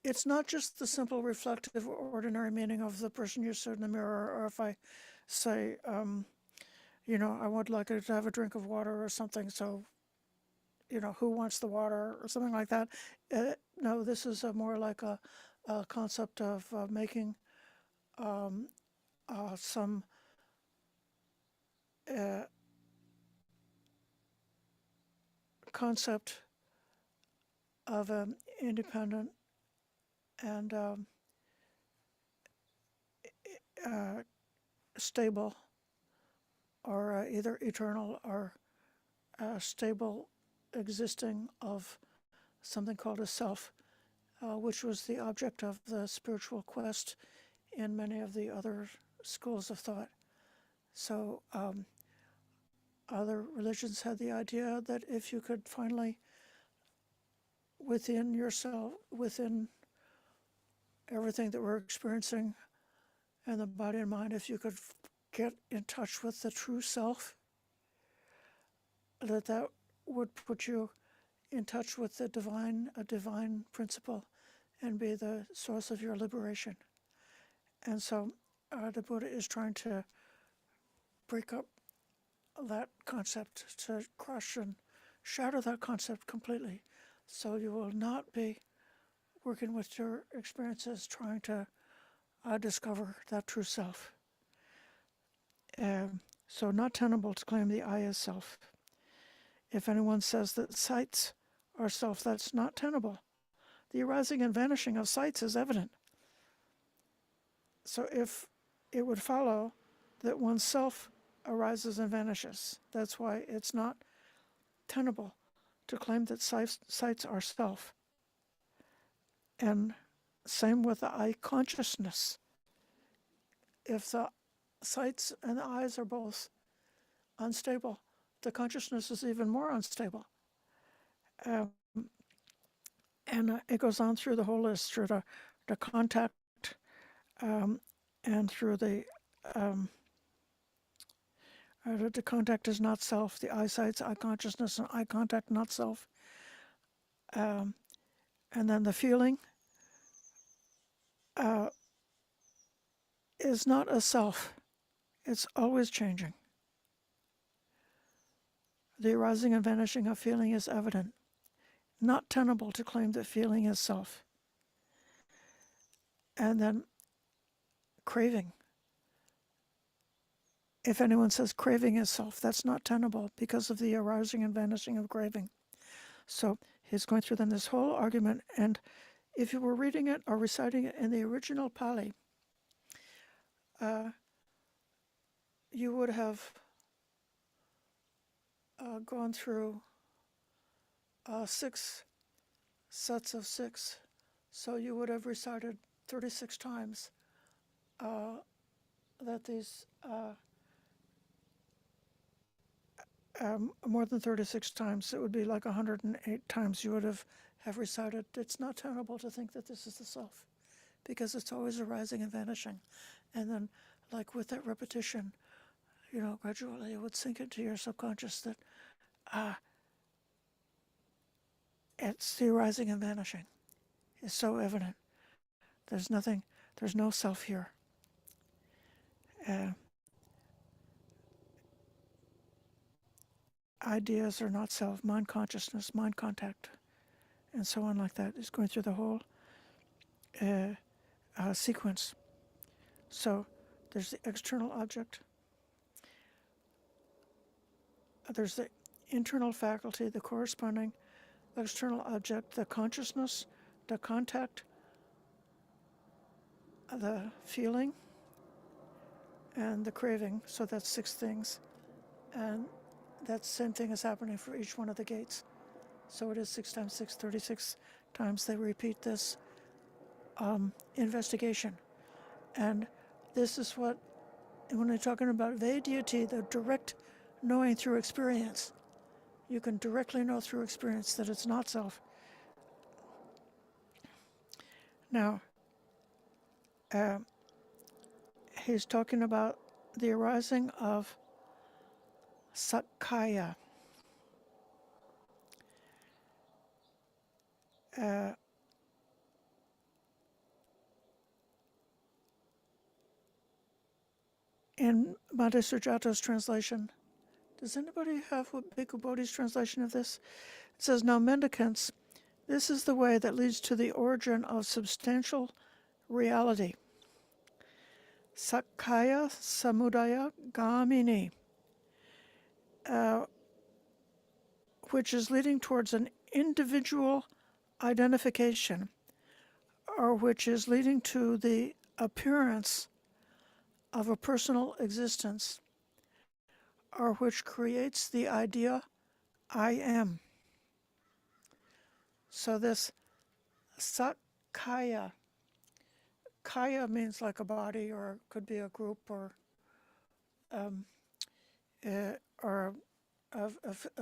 It's not just the simple reflective ordinary meaning of the person you see in the mirror, or if I say, I would like to have a drink of water or something, so, who wants the water or something like that. No, this is more like a concept of making some concept of an independent and stable, or either eternal or stable existing of something called a self, which was the object of the spiritual quest in many of the other schools of thought. So other religions had the idea that if you could finally, within yourself, within everything that we're experiencing and the body and mind, if you could get in touch with the true self, that would put you in touch with a divine principle, and be the source of your liberation. And so the Buddha is trying to break up that concept, to crush and shatter that concept completely, so you will not be working with your experiences trying to discover that true self. So not tenable to claim the I is self. If anyone says that sights are self, that's not tenable. The arising and vanishing of sights is evident. So if it would follow that oneself arises and vanishes, that's why it's not tenable to claim that sights are self. And same with the I consciousness. if the sights and the eyes are both unstable, the consciousness is even more unstable. And it goes on through the whole list, through the contact, and through the contact is not self, the eyesight's eye consciousness, and eye contact not self. And then the feeling is not a self, it's always changing. The arising and vanishing of feeling is evident. Not tenable to claim that feeling is self. And then craving. If anyone says craving is self, that's not tenable because of the arising and vanishing of craving. So he's going through then this whole argument, and if you were reading it or reciting it in the original Pali, you would have gone through 6 sets of 6. So you would have recited 36 times that these, more than 36 times, it would be like 108 times you would have recited. It's not tenable to think that this is the self, because it's always arising and vanishing. And then, like with that repetition, gradually it would sink into your subconscious that it's the arising and vanishing. It's so evident. There's no self here. Ideas are not self, mind consciousness, mind contact, and so on like that. It's going through the whole sequence. So there's the external object. There's the internal faculty, the corresponding external object, the consciousness, the contact, the feeling, and the craving. So that's 6 things. And that same thing is happening for each one of the gates. So it is 6 times 6, 36 times they repeat this investigation. And this is what, when we're talking about Vedyati, the direct knowing through experience, you can directly know through experience that it's not self. Now, he's talking about the arising of Sakkaya. In Bhante Sujata's translation, does anybody have what Bhikkhu Bodhi's translation of this? It says, now mendicants, this is the way that leads to the origin of substantial reality. Sakkaya Samudaya Gamini, which is leading towards an individual identification, or which is leading to the appearance of a personal existence, or which creates the idea, I am. So this Sakkaya, Kaya means like a body, or could be a group, or a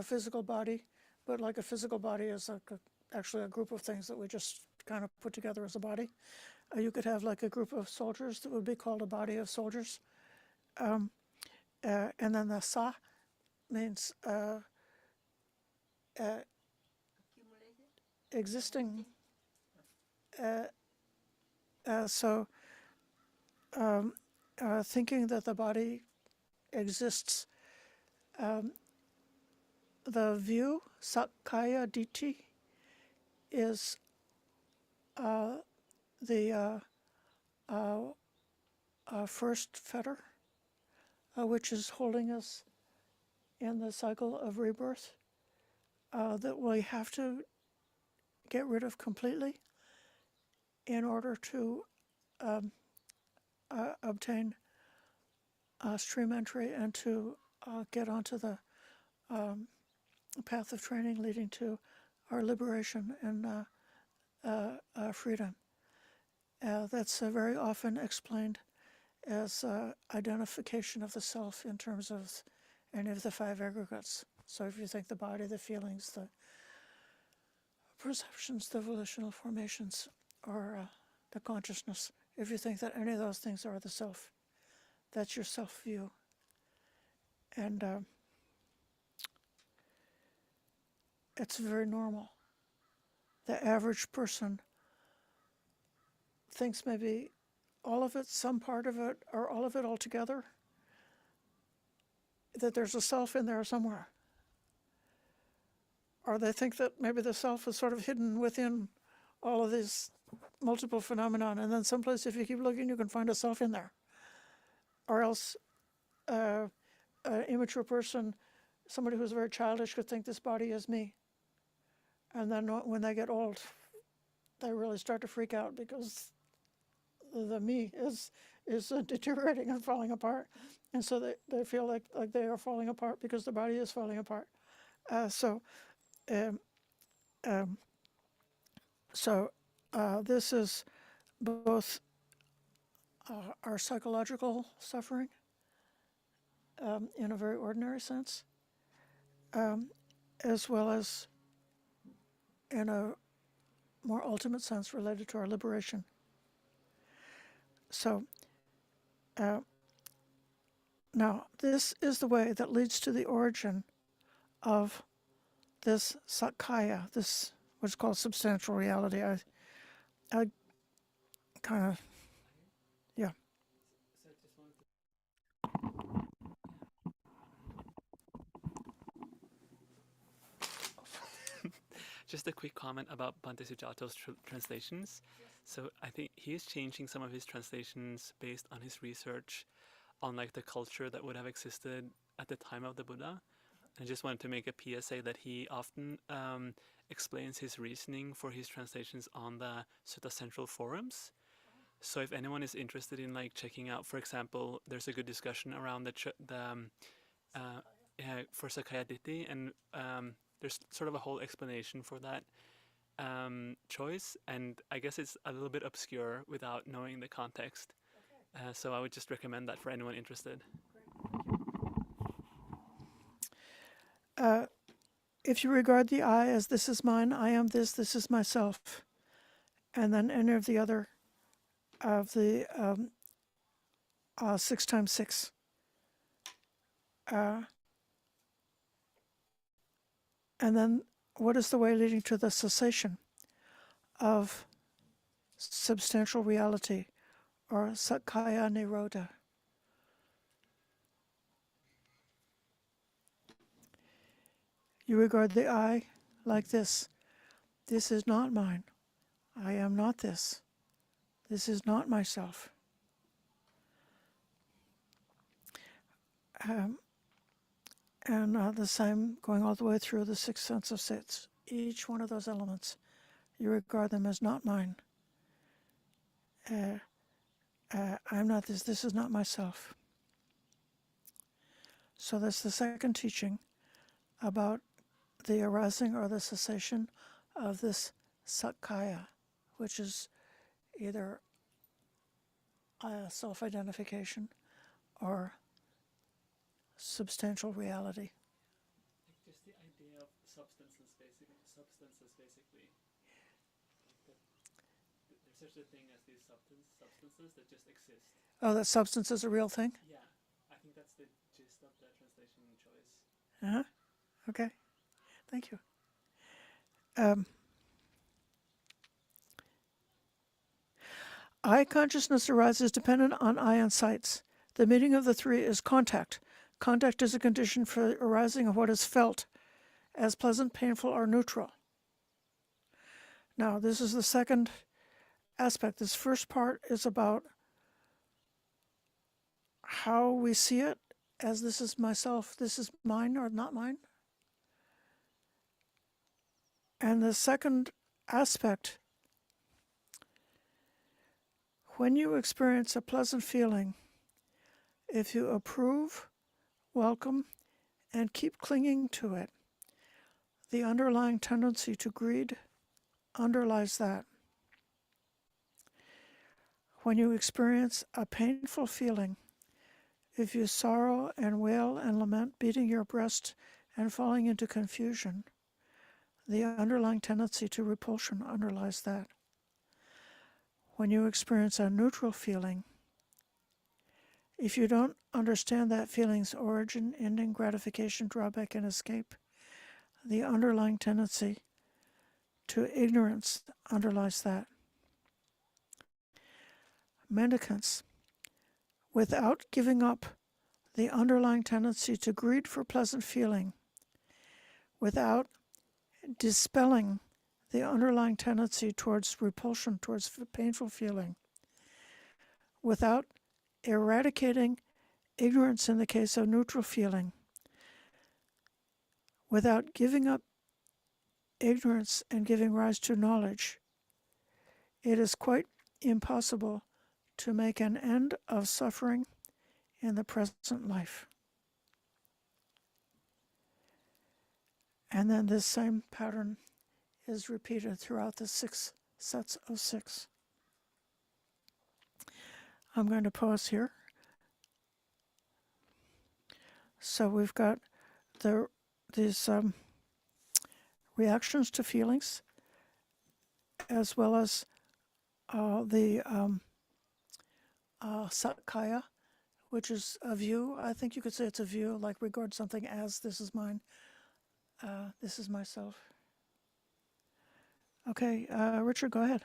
physical body, but like a physical body is like actually a group of things that we just kind of put together as a body. You could have like a group of soldiers that would be called a body of soldiers. And then the Sa means Accumulated. existing. So thinking that the body exists, the view, Sakkaya Ditthi, is the first fetter, which is holding us in the cycle of rebirth, that we have to get rid of completely in order to obtain stream entry and to get onto the path of training leading to our liberation and freedom. That's very often explained as identification of the self in terms of any of the five aggregates. So if you think the body, the feelings, the perceptions, the volitional formations, or the consciousness, if you think that any of those things are the self, that's your self view. And it's very normal. The average person thinks maybe all of it, some part of it, or all of it altogether, that there's a self in there somewhere. Or they think that maybe the self is sort of hidden within all of these multiple phenomena, and then someplace, if you keep looking, you can find a self in there. Or else an immature person, somebody who's very childish, could think this body is me. And then when they get old, they really start to freak out because the me is deteriorating and falling apart. And so they feel like they are falling apart because the body is falling apart. This is both our psychological suffering in a very ordinary sense, as well as in a more ultimate sense related to our liberation. So now this is the way that leads to the origin of this Sakkaya, this what's called substantial reality. I kind of, yeah. So I just wanted to just a quick comment about Bhante Sujato's translations. So I think he's changing some of his translations based on his research on like the culture that would have existed at the time of the Buddha. I just wanted to make a PSA that he often explains his reasoning for his translations on the Sutta Central forums. So if anyone is interested in like checking out, for example, there's a good discussion around for Sakkaya Ditthi, and there's sort of a whole explanation for that choice, and I guess it's a little bit obscure without knowing the context. So I would just recommend that for anyone interested. If you regard the I as this is mine, I am this is myself, and then any of the other of the 6 times 6, and then what is the way leading to the cessation of substantial reality, or Sakkaya Nirodha? You regard the I like this. This is not mine. I am not this. This is not myself. And the same going all the way through the 6 sense of sits. Each one of those elements, you regard them as not mine. I'm not this. This is not myself. So that's the second teaching about the arising or the cessation of this Sakkaya, which is either self-identification or substantial reality. Like just the idea of substances, basically. There's such a thing as these substances that just exist. Oh, that substance is a real thing? Yeah, I think that's the gist of the translation choice. Uh-huh. Okay. Thank you. I consciousness arises dependent on I and sights. The meeting of the three is contact. Contact is a condition for arising of what is felt as pleasant, painful, or neutral. Now, this is the second aspect. This first part is about how we see it as this is myself, this is mine or not mine. And the second aspect, when you experience a pleasant feeling, if you approve, welcome, and keep clinging to it, the underlying tendency to greed underlies that. When you experience a painful feeling, if you sorrow and wail and lament, beating your breast and falling into confusion, the underlying tendency to repulsion underlies that. When you experience a neutral feeling, if you don't understand that feeling's origin, ending, gratification, drawback, and escape, the underlying tendency to ignorance underlies that. Mendicants, without giving up the underlying tendency to greed for pleasant feeling, without dispelling the underlying tendency towards repulsion, towards painful feeling, without eradicating ignorance in the case of neutral feeling, without giving up ignorance and giving rise to knowledge, it is quite impossible to make an end of suffering in the present life. And then this same pattern is repeated throughout the 6 sets of 6. I'm going to pause here. So we've got these reactions to feelings, as well as the Sakkaya, which is a view. I think you could say it's a view, like regard something as this is mine, this is myself. Okay, Richard, go ahead.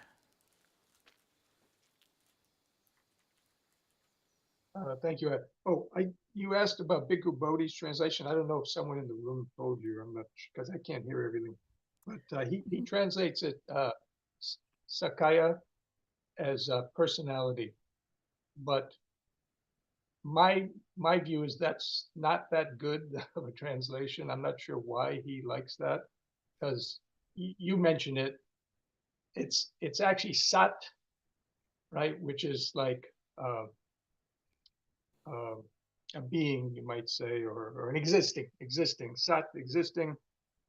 Thank you. You asked about Bhikkhu Bodhi's translation. I don't know if someone in the room told you. I'm not sure because I can't hear everything. But he translates it Sakkaya as personality. But my view is that's not that good of a translation. I'm not sure why he likes that, because you mentioned it. It's actually Sat, right, which is like a being, you might say, or an existing Sat, existing,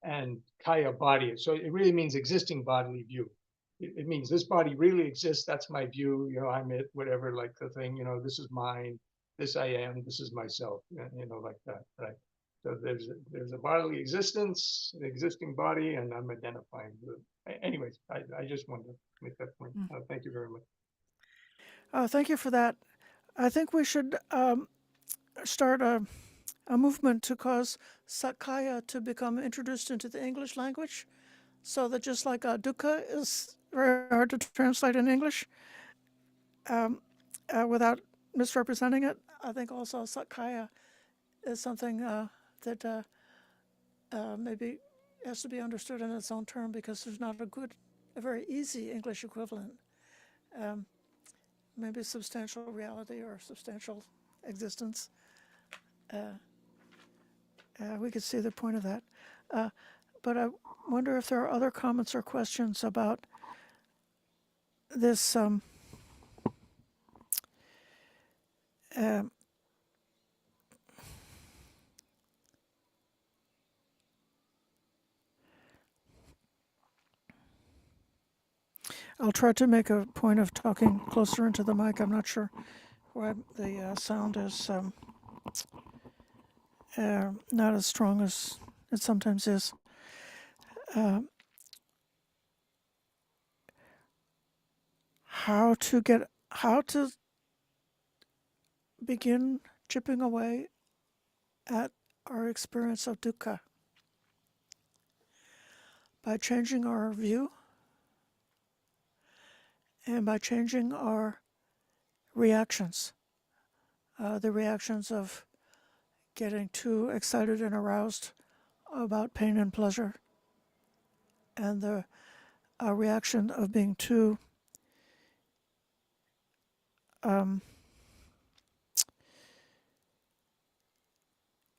and Kaya, body. So it really means existing bodily view. It means this body really exists. That's my view. I'm it, whatever, like the thing. This is mine. This I am. This is myself. Like that, right? So there's a bodily existence, an existing body, and I'm identifying with it. Anyways, I just wanted to make that point. Thank you very much. Thank you for that. I think we should start a movement to cause Sakkaya to become introduced into the English language, so that just like dukkha is very hard to translate in English without misrepresenting it, I think also Sakkaya is something that maybe has to be understood in its own term, because there's not a very easy English equivalent. Maybe substantial reality or substantial existence. We could see the point of that. But I wonder if there are other comments or questions about this I'll try to make a point of talking closer into the mic. I'm not sure why the sound is not as strong as it sometimes is. How to begin chipping away at our experience of dukkha by changing our view and by changing our reactions, the reactions of getting too excited and aroused about pain and pleasure, and the reaction of being too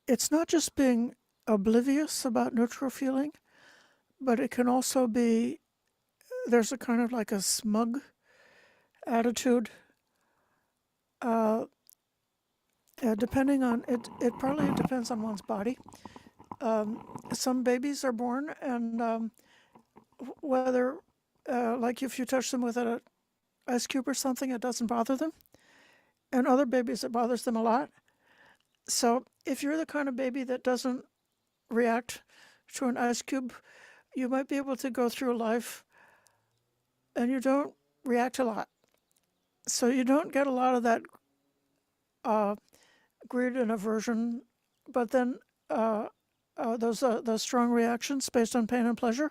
it's not just being oblivious about neutral feeling, but it can also be, there's a kind of like a smug attitude, depending on, it partly depends on one's body. Some babies are born and whether, like if you touch them with a ice cube or something, it doesn't bother them. And other babies, it bothers them a lot. So if you're the kind of baby that doesn't react to an ice cube, you might be able to go through life and you don't react a lot. So you don't get a lot of that greed and aversion, but then those strong reactions based on pain and pleasure.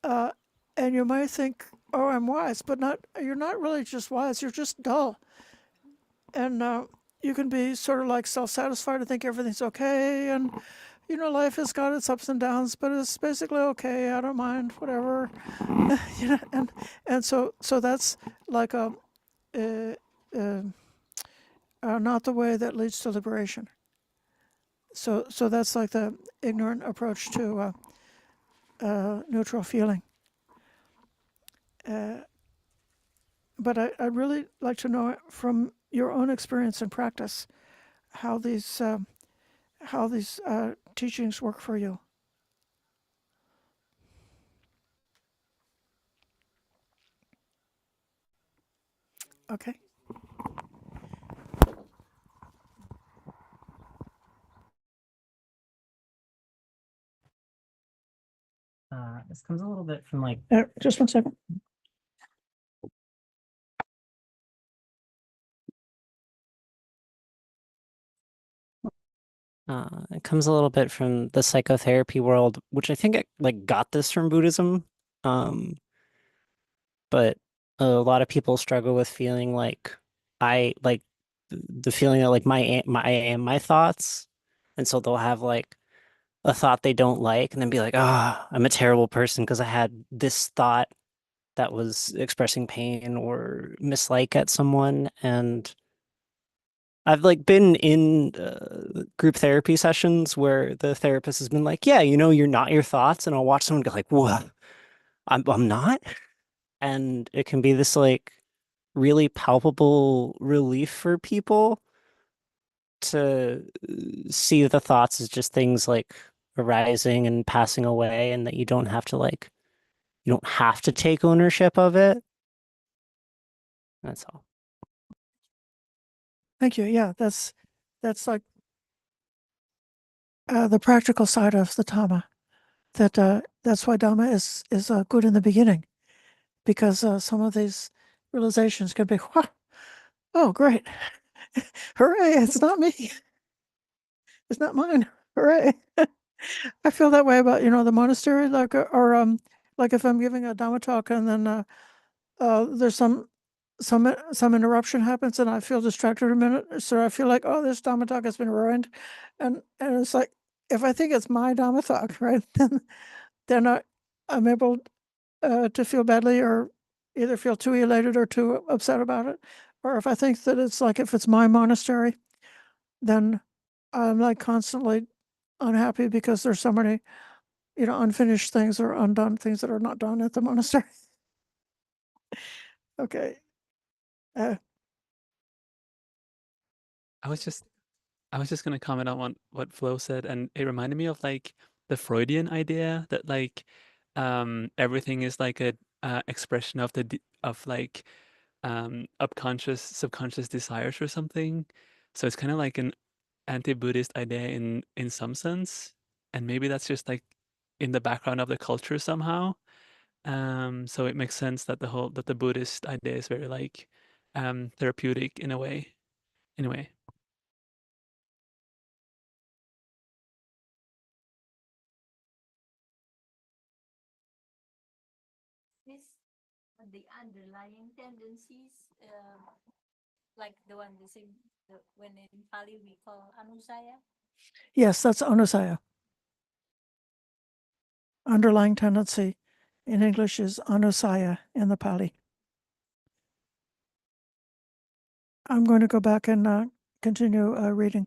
And you might think, "Oh, I'm wise," but not. You're not really just wise. You're just dull, and you can be sort of like self-satisfied and think everything's okay, and life has got its ups and downs, but it's basically okay. I don't mind, whatever. And so that's like uh, uh, not the way that leads to liberation. So that's like the ignorant approach to neutral feeling. But I'd really like to know from your own experience and practice how these teachings work for you. Okay. This comes a little bit from like Just 1 second. it comes a little bit from the psychotherapy world, which I think it like got this from Buddhism. But a lot of people struggle with feeling like I like the feeling that like I am my thoughts, and so they'll have like a thought they don't like, and then be like, "Ah, I'm a terrible person because I had this thought that was expressing pain or mislike at someone." And I've like been in group therapy sessions where the therapist has been like, "Yeah, you're not your thoughts," and I'll watch someone go like, "What? I'm not," and it can be this like really palpable relief for people to see the thoughts as just things like arising and passing away, and that you don't have to take ownership of it. That's all. Thank you. Yeah, that's like the practical side of the Dhamma. That's why Dhamma is good in the beginning, because some of these realizations can be, oh, great, hooray! It's not me. It's not mine. Hooray! I feel that way about the monastery, like or like if I'm giving a Dhamma talk and then there's some interruption happens and I feel distracted a minute, so I feel like, oh, this Dhamma talk has been ruined, and it's like, if I think it's my Dhamma talk, right, then I'm able to feel badly or either feel too elated or too upset about it, or if I think that it's like if it's my monastery, then I'm like constantly unhappy because there's so many unfinished things or undone things that are not done at the monastery. Okay. I was just I was just gonna comment on what Flo said, and it reminded me of like the Freudian idea that like everything is like a expression of of like subconscious desires or something. So it's kind of like an anti-Buddhist idea in some sense, and maybe that's just like in the background of the culture somehow. So it makes sense that the Buddhist idea is very like therapeutic in a way. Anyway. This the underlying tendencies, like the one they say, when in Pali we call anusaya. Yes, that's anusaya. Underlying tendency in English is anusaya in the Pali. I'm going to go back and continue reading.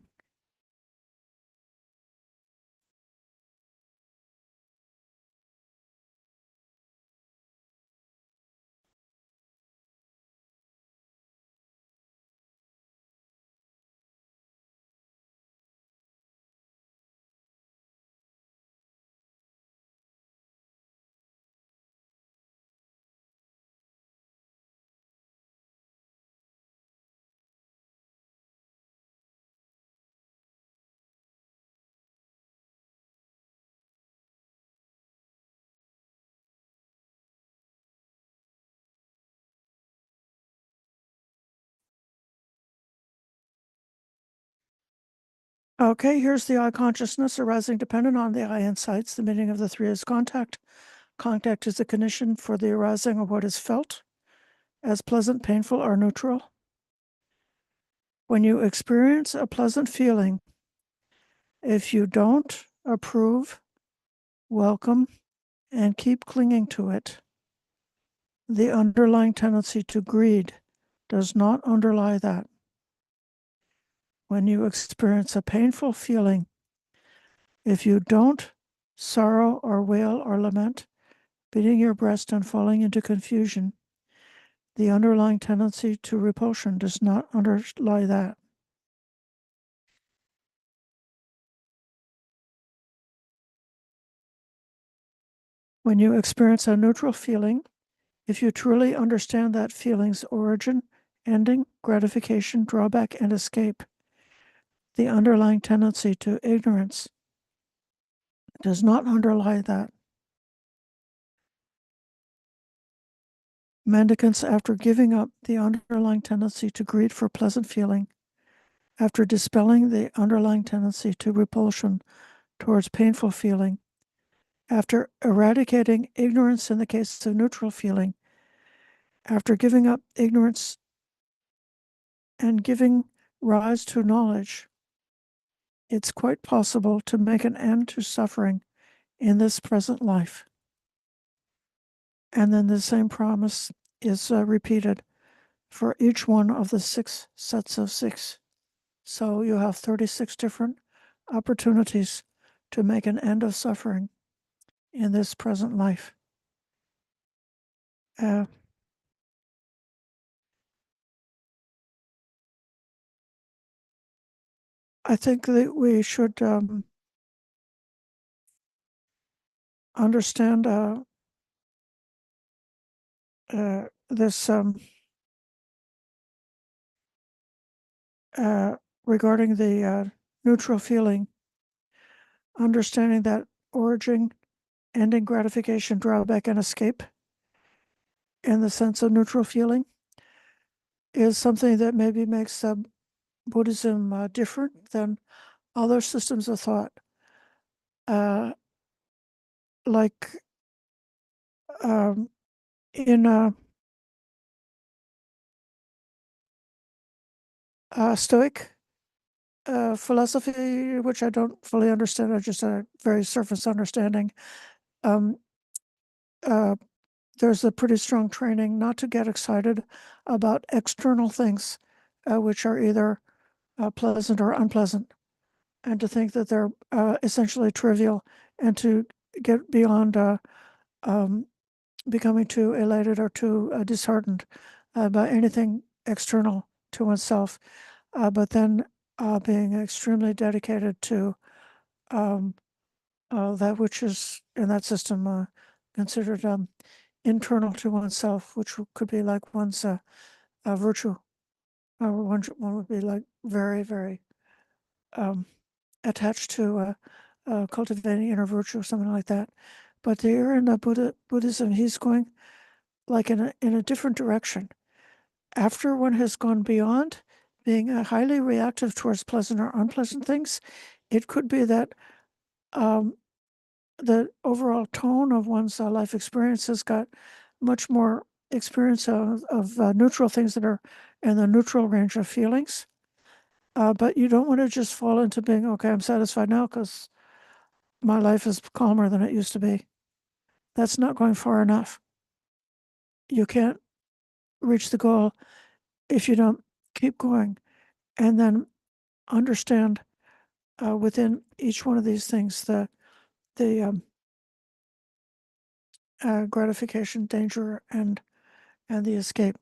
Okay, here's the eye consciousness arising dependent on the eye insights. The meaning of the three is contact. Contact is a condition for the arising of what is felt as pleasant, painful, or neutral. When you experience a pleasant feeling, if you don't approve, welcome, and keep clinging to it, the underlying tendency to greed does not underlie that. When you experience a painful feeling, if you don't sorrow or wail or lament, beating your breast and falling into confusion, the underlying tendency to repulsion does not underlie that. When you experience a neutral feeling, if you truly understand that feeling's origin, ending, gratification, drawback, and escape, the underlying tendency to ignorance does not underlie that. Mendicants, after giving up the underlying tendency to greed for pleasant feeling, after dispelling the underlying tendency to repulsion towards painful feeling, after eradicating ignorance in the case of neutral feeling, after giving up ignorance and giving rise to knowledge, it's quite possible to make an end to suffering in this present life. And then the same promise is repeated for each one of the 6 sets of 6. So you have 36 different opportunities to make an end of suffering in this present life. I think that we should understand this regarding the neutral feeling, understanding that origin, ending, gratification, drawback, and escape in the sense of neutral feeling is something that maybe makes Buddhism different than other systems of thought. Like in Stoic philosophy, which I don't fully understand, I just a very surface understanding. There's a pretty strong training not to get excited about external things, which are either pleasant or unpleasant, and to think that they're essentially trivial, and to get beyond becoming too elated or too disheartened by anything external to oneself, but then being extremely dedicated to that which is in that system considered internal to oneself, which could be like one's virtue. One would be like very, very attached to cultivating inner virtue or something like that. But there in the Buddhism, he's going like in a different direction. After one has gone beyond being highly reactive towards pleasant or unpleasant things, it could be that the overall tone of one's life experience has got much more experience of neutral things that are in the neutral range of feelings. But you don't want to just fall into being, okay, I'm satisfied now because my life is calmer than it used to be. That's not going far enough. You can't reach the goal if you don't keep going and then understand within each one of these things the gratification, danger, and the escape.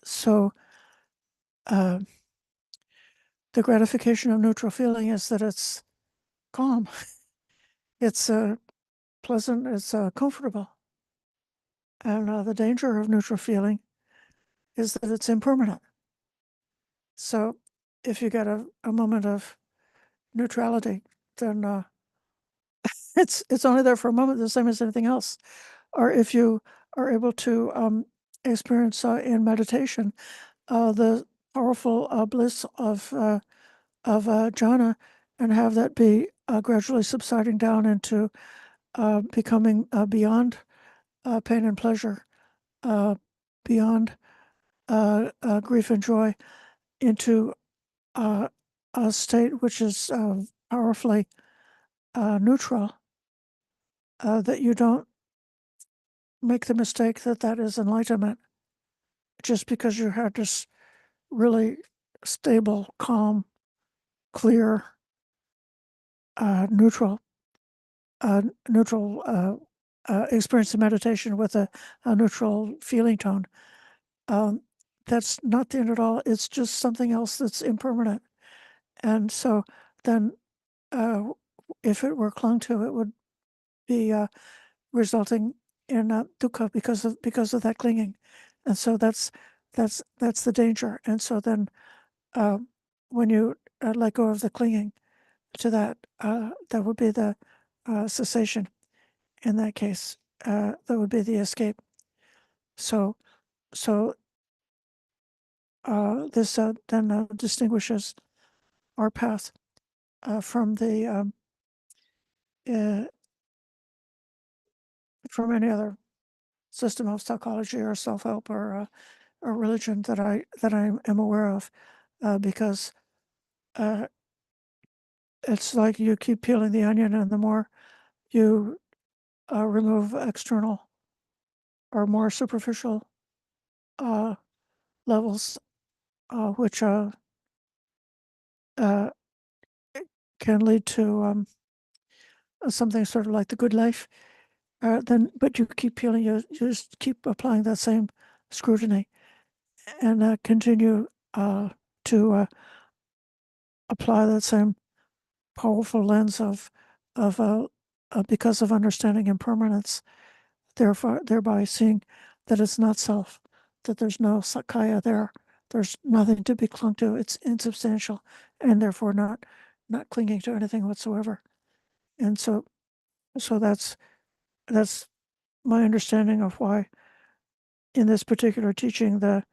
So the gratification of neutral feeling is that it's calm, it's pleasant, it's comfortable. And the danger of neutral feeling is that it's impermanent. So if you get a moment of neutrality, then it's only there for a moment, the same as anything else. Or if you are able to experience in meditation the powerful bliss of jhana and have that be gradually subsiding down into becoming beyond pain and pleasure, beyond grief and joy, into a state which is powerfully neutral, that you don't make the mistake that that is enlightenment just because you had this really stable, calm, clear, neutral experience of meditation with a neutral feeling tone. That's not the end at all. It's just something else that's impermanent. And so then if it were clung to, it would be resulting in dukkha because of that clinging. And so that's the danger. And so then when you let go of the clinging to that, that would be the cessation. In that case, that would be the escape. So this then distinguishes our path from the from any other system of psychology or self-help or religion that I am aware of, because it's like you keep peeling the onion, and the more you remove external or more superficial levels, which can lead to something sort of like the good life. Then, but you keep peeling, you just keep applying that same scrutiny, and continue to apply that same powerful lens of because of understanding impermanence, thereby seeing that it's not self, that there's no sakkaya there, there's nothing to be clung to, it's insubstantial, and therefore not clinging to anything whatsoever. And so that's my understanding of why in this particular teaching the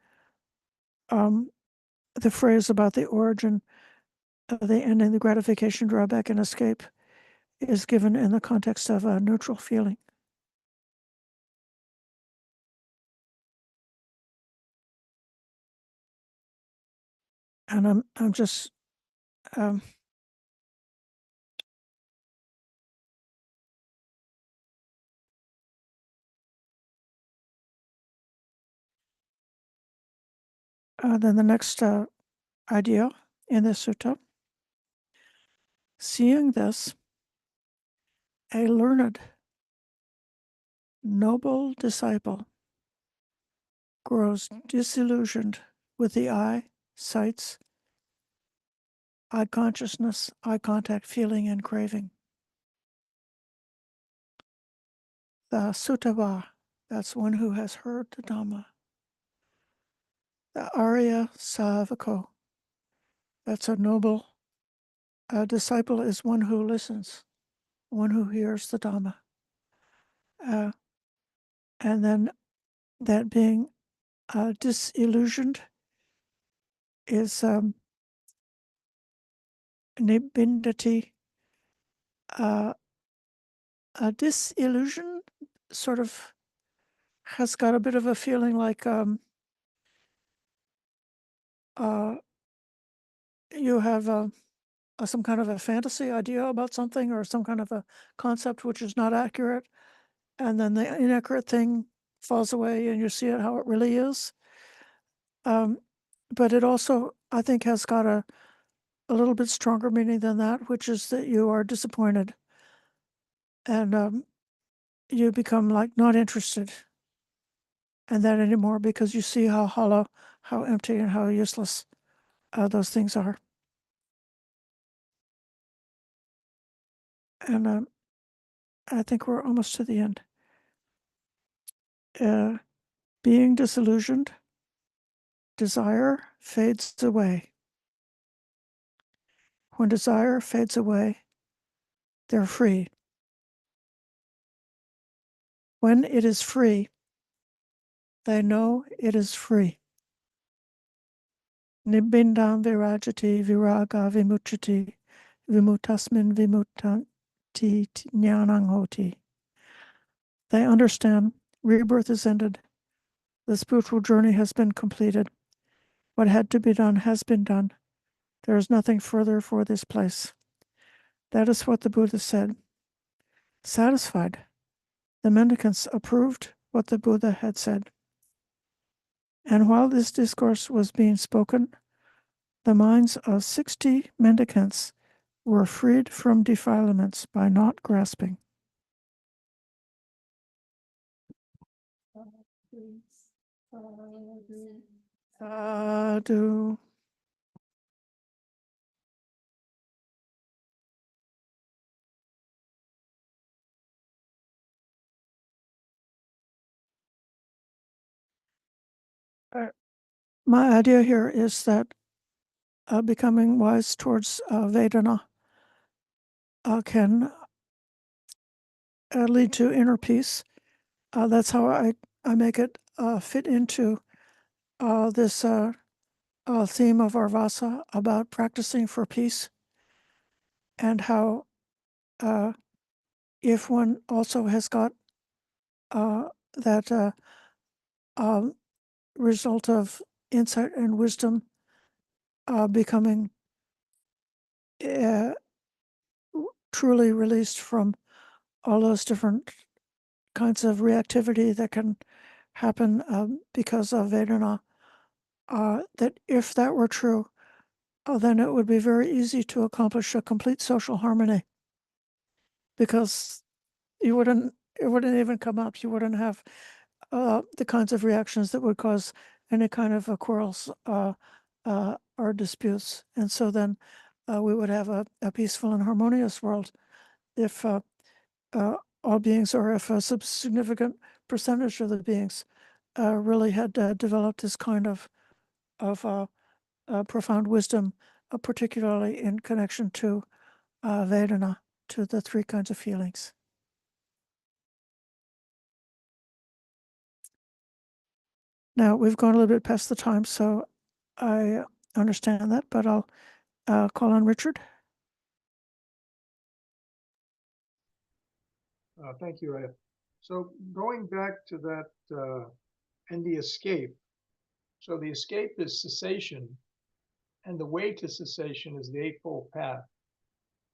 phrase about the origin, the ending, the gratification, drawback, and escape is given in the context of a neutral feeling. And I'm just then the next idea in this sutta: seeing this, a learned, noble disciple grows disillusioned with the eye, sights, eye consciousness, eye contact, feeling, and craving. The suttava, that's one who has heard the Dhamma. The Arya Savako, that's a noble disciple, is one who listens, one who hears the Dhamma. And then that being disillusioned is nibbindati. A disillusion sort of has got a bit of a feeling like you have some kind of a fantasy idea about something, or some kind of a concept which is not accurate, and then the inaccurate thing falls away and you see it how it really is. But it also, I think, has got a little bit stronger meaning than that, which is that you are disappointed and you become like not interested in that anymore, because you see how hollow, how empty, and how useless those things are. And I think we're almost to the end. Being disillusioned, desire fades away. When desire fades away, they're free. When it is free, they know it is free. Nibbindam virajati viraga vimuchati vimutasmin vimutanti jnanang hoti. They understand rebirth is ended. The spiritual journey has been completed. What had to be done has been done. There is nothing further for this place. That is what the Buddha said. Satisfied, the mendicants approved what the Buddha had said. And while this discourse was being spoken, the minds of 60 mendicants were freed from defilements by not grasping. Sadhu. My idea here is that becoming wise towards vedana can lead to inner peace. That's how I make it fit into this theme of our Vasa about practicing for peace, and how if one also has got that result of insight and wisdom becoming truly released from all those different kinds of reactivity that can happen because of vedana, that if that were true, then it would be very easy to accomplish a complete social harmony, because it wouldn't even come up. You wouldn't have the kinds of reactions that would cause any kind of quarrels or disputes. And so then we would have a peaceful and harmonious world if all beings, or if a significant percentage of the beings really had developed this kind of profound wisdom, particularly in connection to vedana, to the three kinds of feelings. Now, we've gone a little bit past the time, so I understand that, but I'll call on Richard. Thank you, Aya. So going back to that and the escape. So the escape is cessation, and the way to cessation is the Eightfold Path.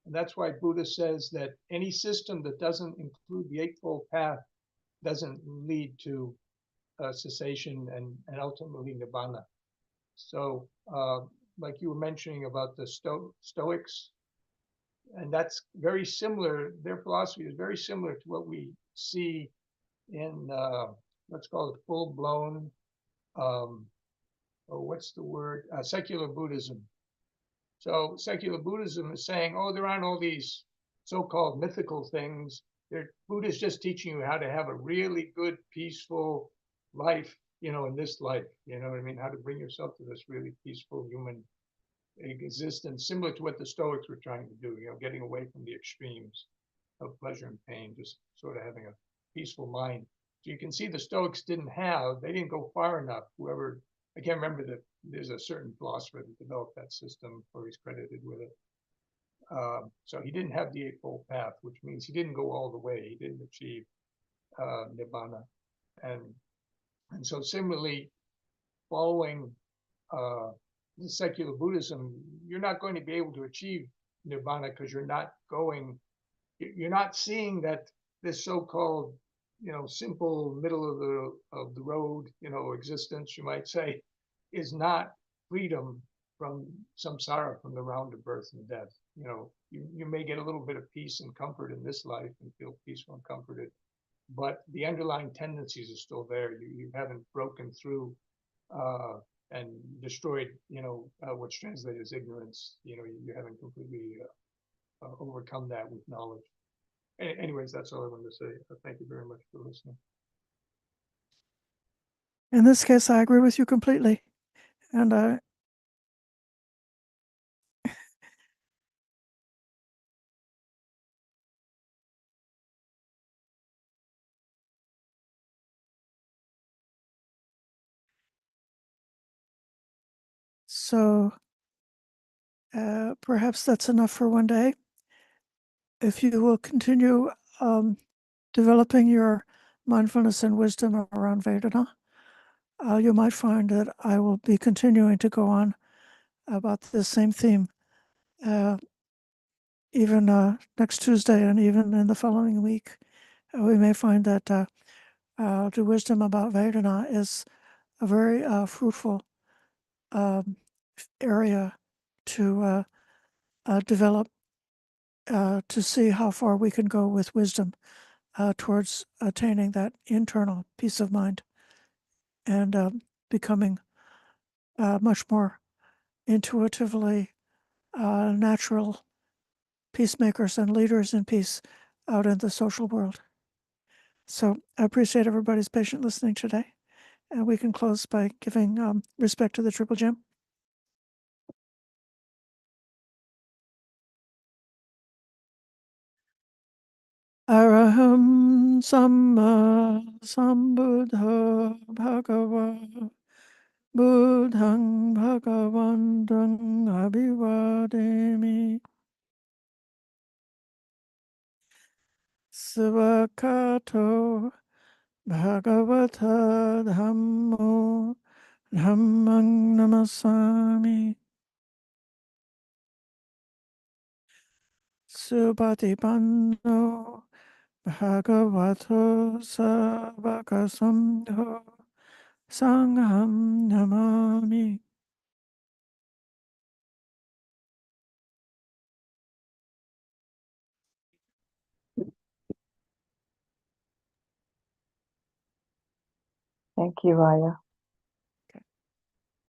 And that's why Buddha says that any system that doesn't include the Eightfold Path doesn't lead to cessation and ultimately Nibbana. So like you were mentioning about the Stoics, and that's very similar, their philosophy is very similar to what we see in, let's call it full-blown, what's the word, secular Buddhism. So secular Buddhism is saying, oh, there aren't all these so-called mythical things. Buddha's just teaching you how to have a really good, peaceful life, in this life, you know what I mean? How to bring yourself to this really peaceful human existence, similar to what the Stoics were trying to do, getting away from the extremes of pleasure and pain, just sort of having a peaceful mind. So you can see the Stoics they didn't go far enough. I can't remember that there's a certain philosopher that developed that system, or he's credited with it. So he didn't have the Eightfold Path, which means he didn't go all the way. He didn't achieve Nibbana. And so similarly, following the secular Buddhism, you're not going to be able to achieve Nibbana because you're not seeing that this so-called, simple middle of the road, existence, you might say, is not freedom from samsara, from the round of birth and death. You may get a little bit of peace and comfort in this life and feel peaceful and comforted, but the underlying tendencies are still there. You haven't broken through and destroyed, what's translated as ignorance. You haven't completely overcome that with knowledge. Anyways, that's all I wanted to say. Thank you very much for listening. In this case, I agree with you completely. And so Perhaps that's enough for one day. If you will continue developing your mindfulness and wisdom around Vedana, you might find that I will be continuing to go on about this same theme even next Tuesday and even in the following week. We may find that the wisdom about Vedana is a very fruitful area to develop to see how far we can go with wisdom towards attaining that internal peace of mind and becoming much more intuitively natural peacemakers and leaders in peace out in the social world. So I appreciate everybody's patient listening today. And we can close by giving respect to the Triple Gem. Araham Samma Sambuddha Bhagava Buddhang Bhagavantang Abhivademi Svakato Bhagavata Dhammo Dhammang Namasami Subhatipanno Bhagavato Savakasangho Sangham Namami. Thank you, Raya.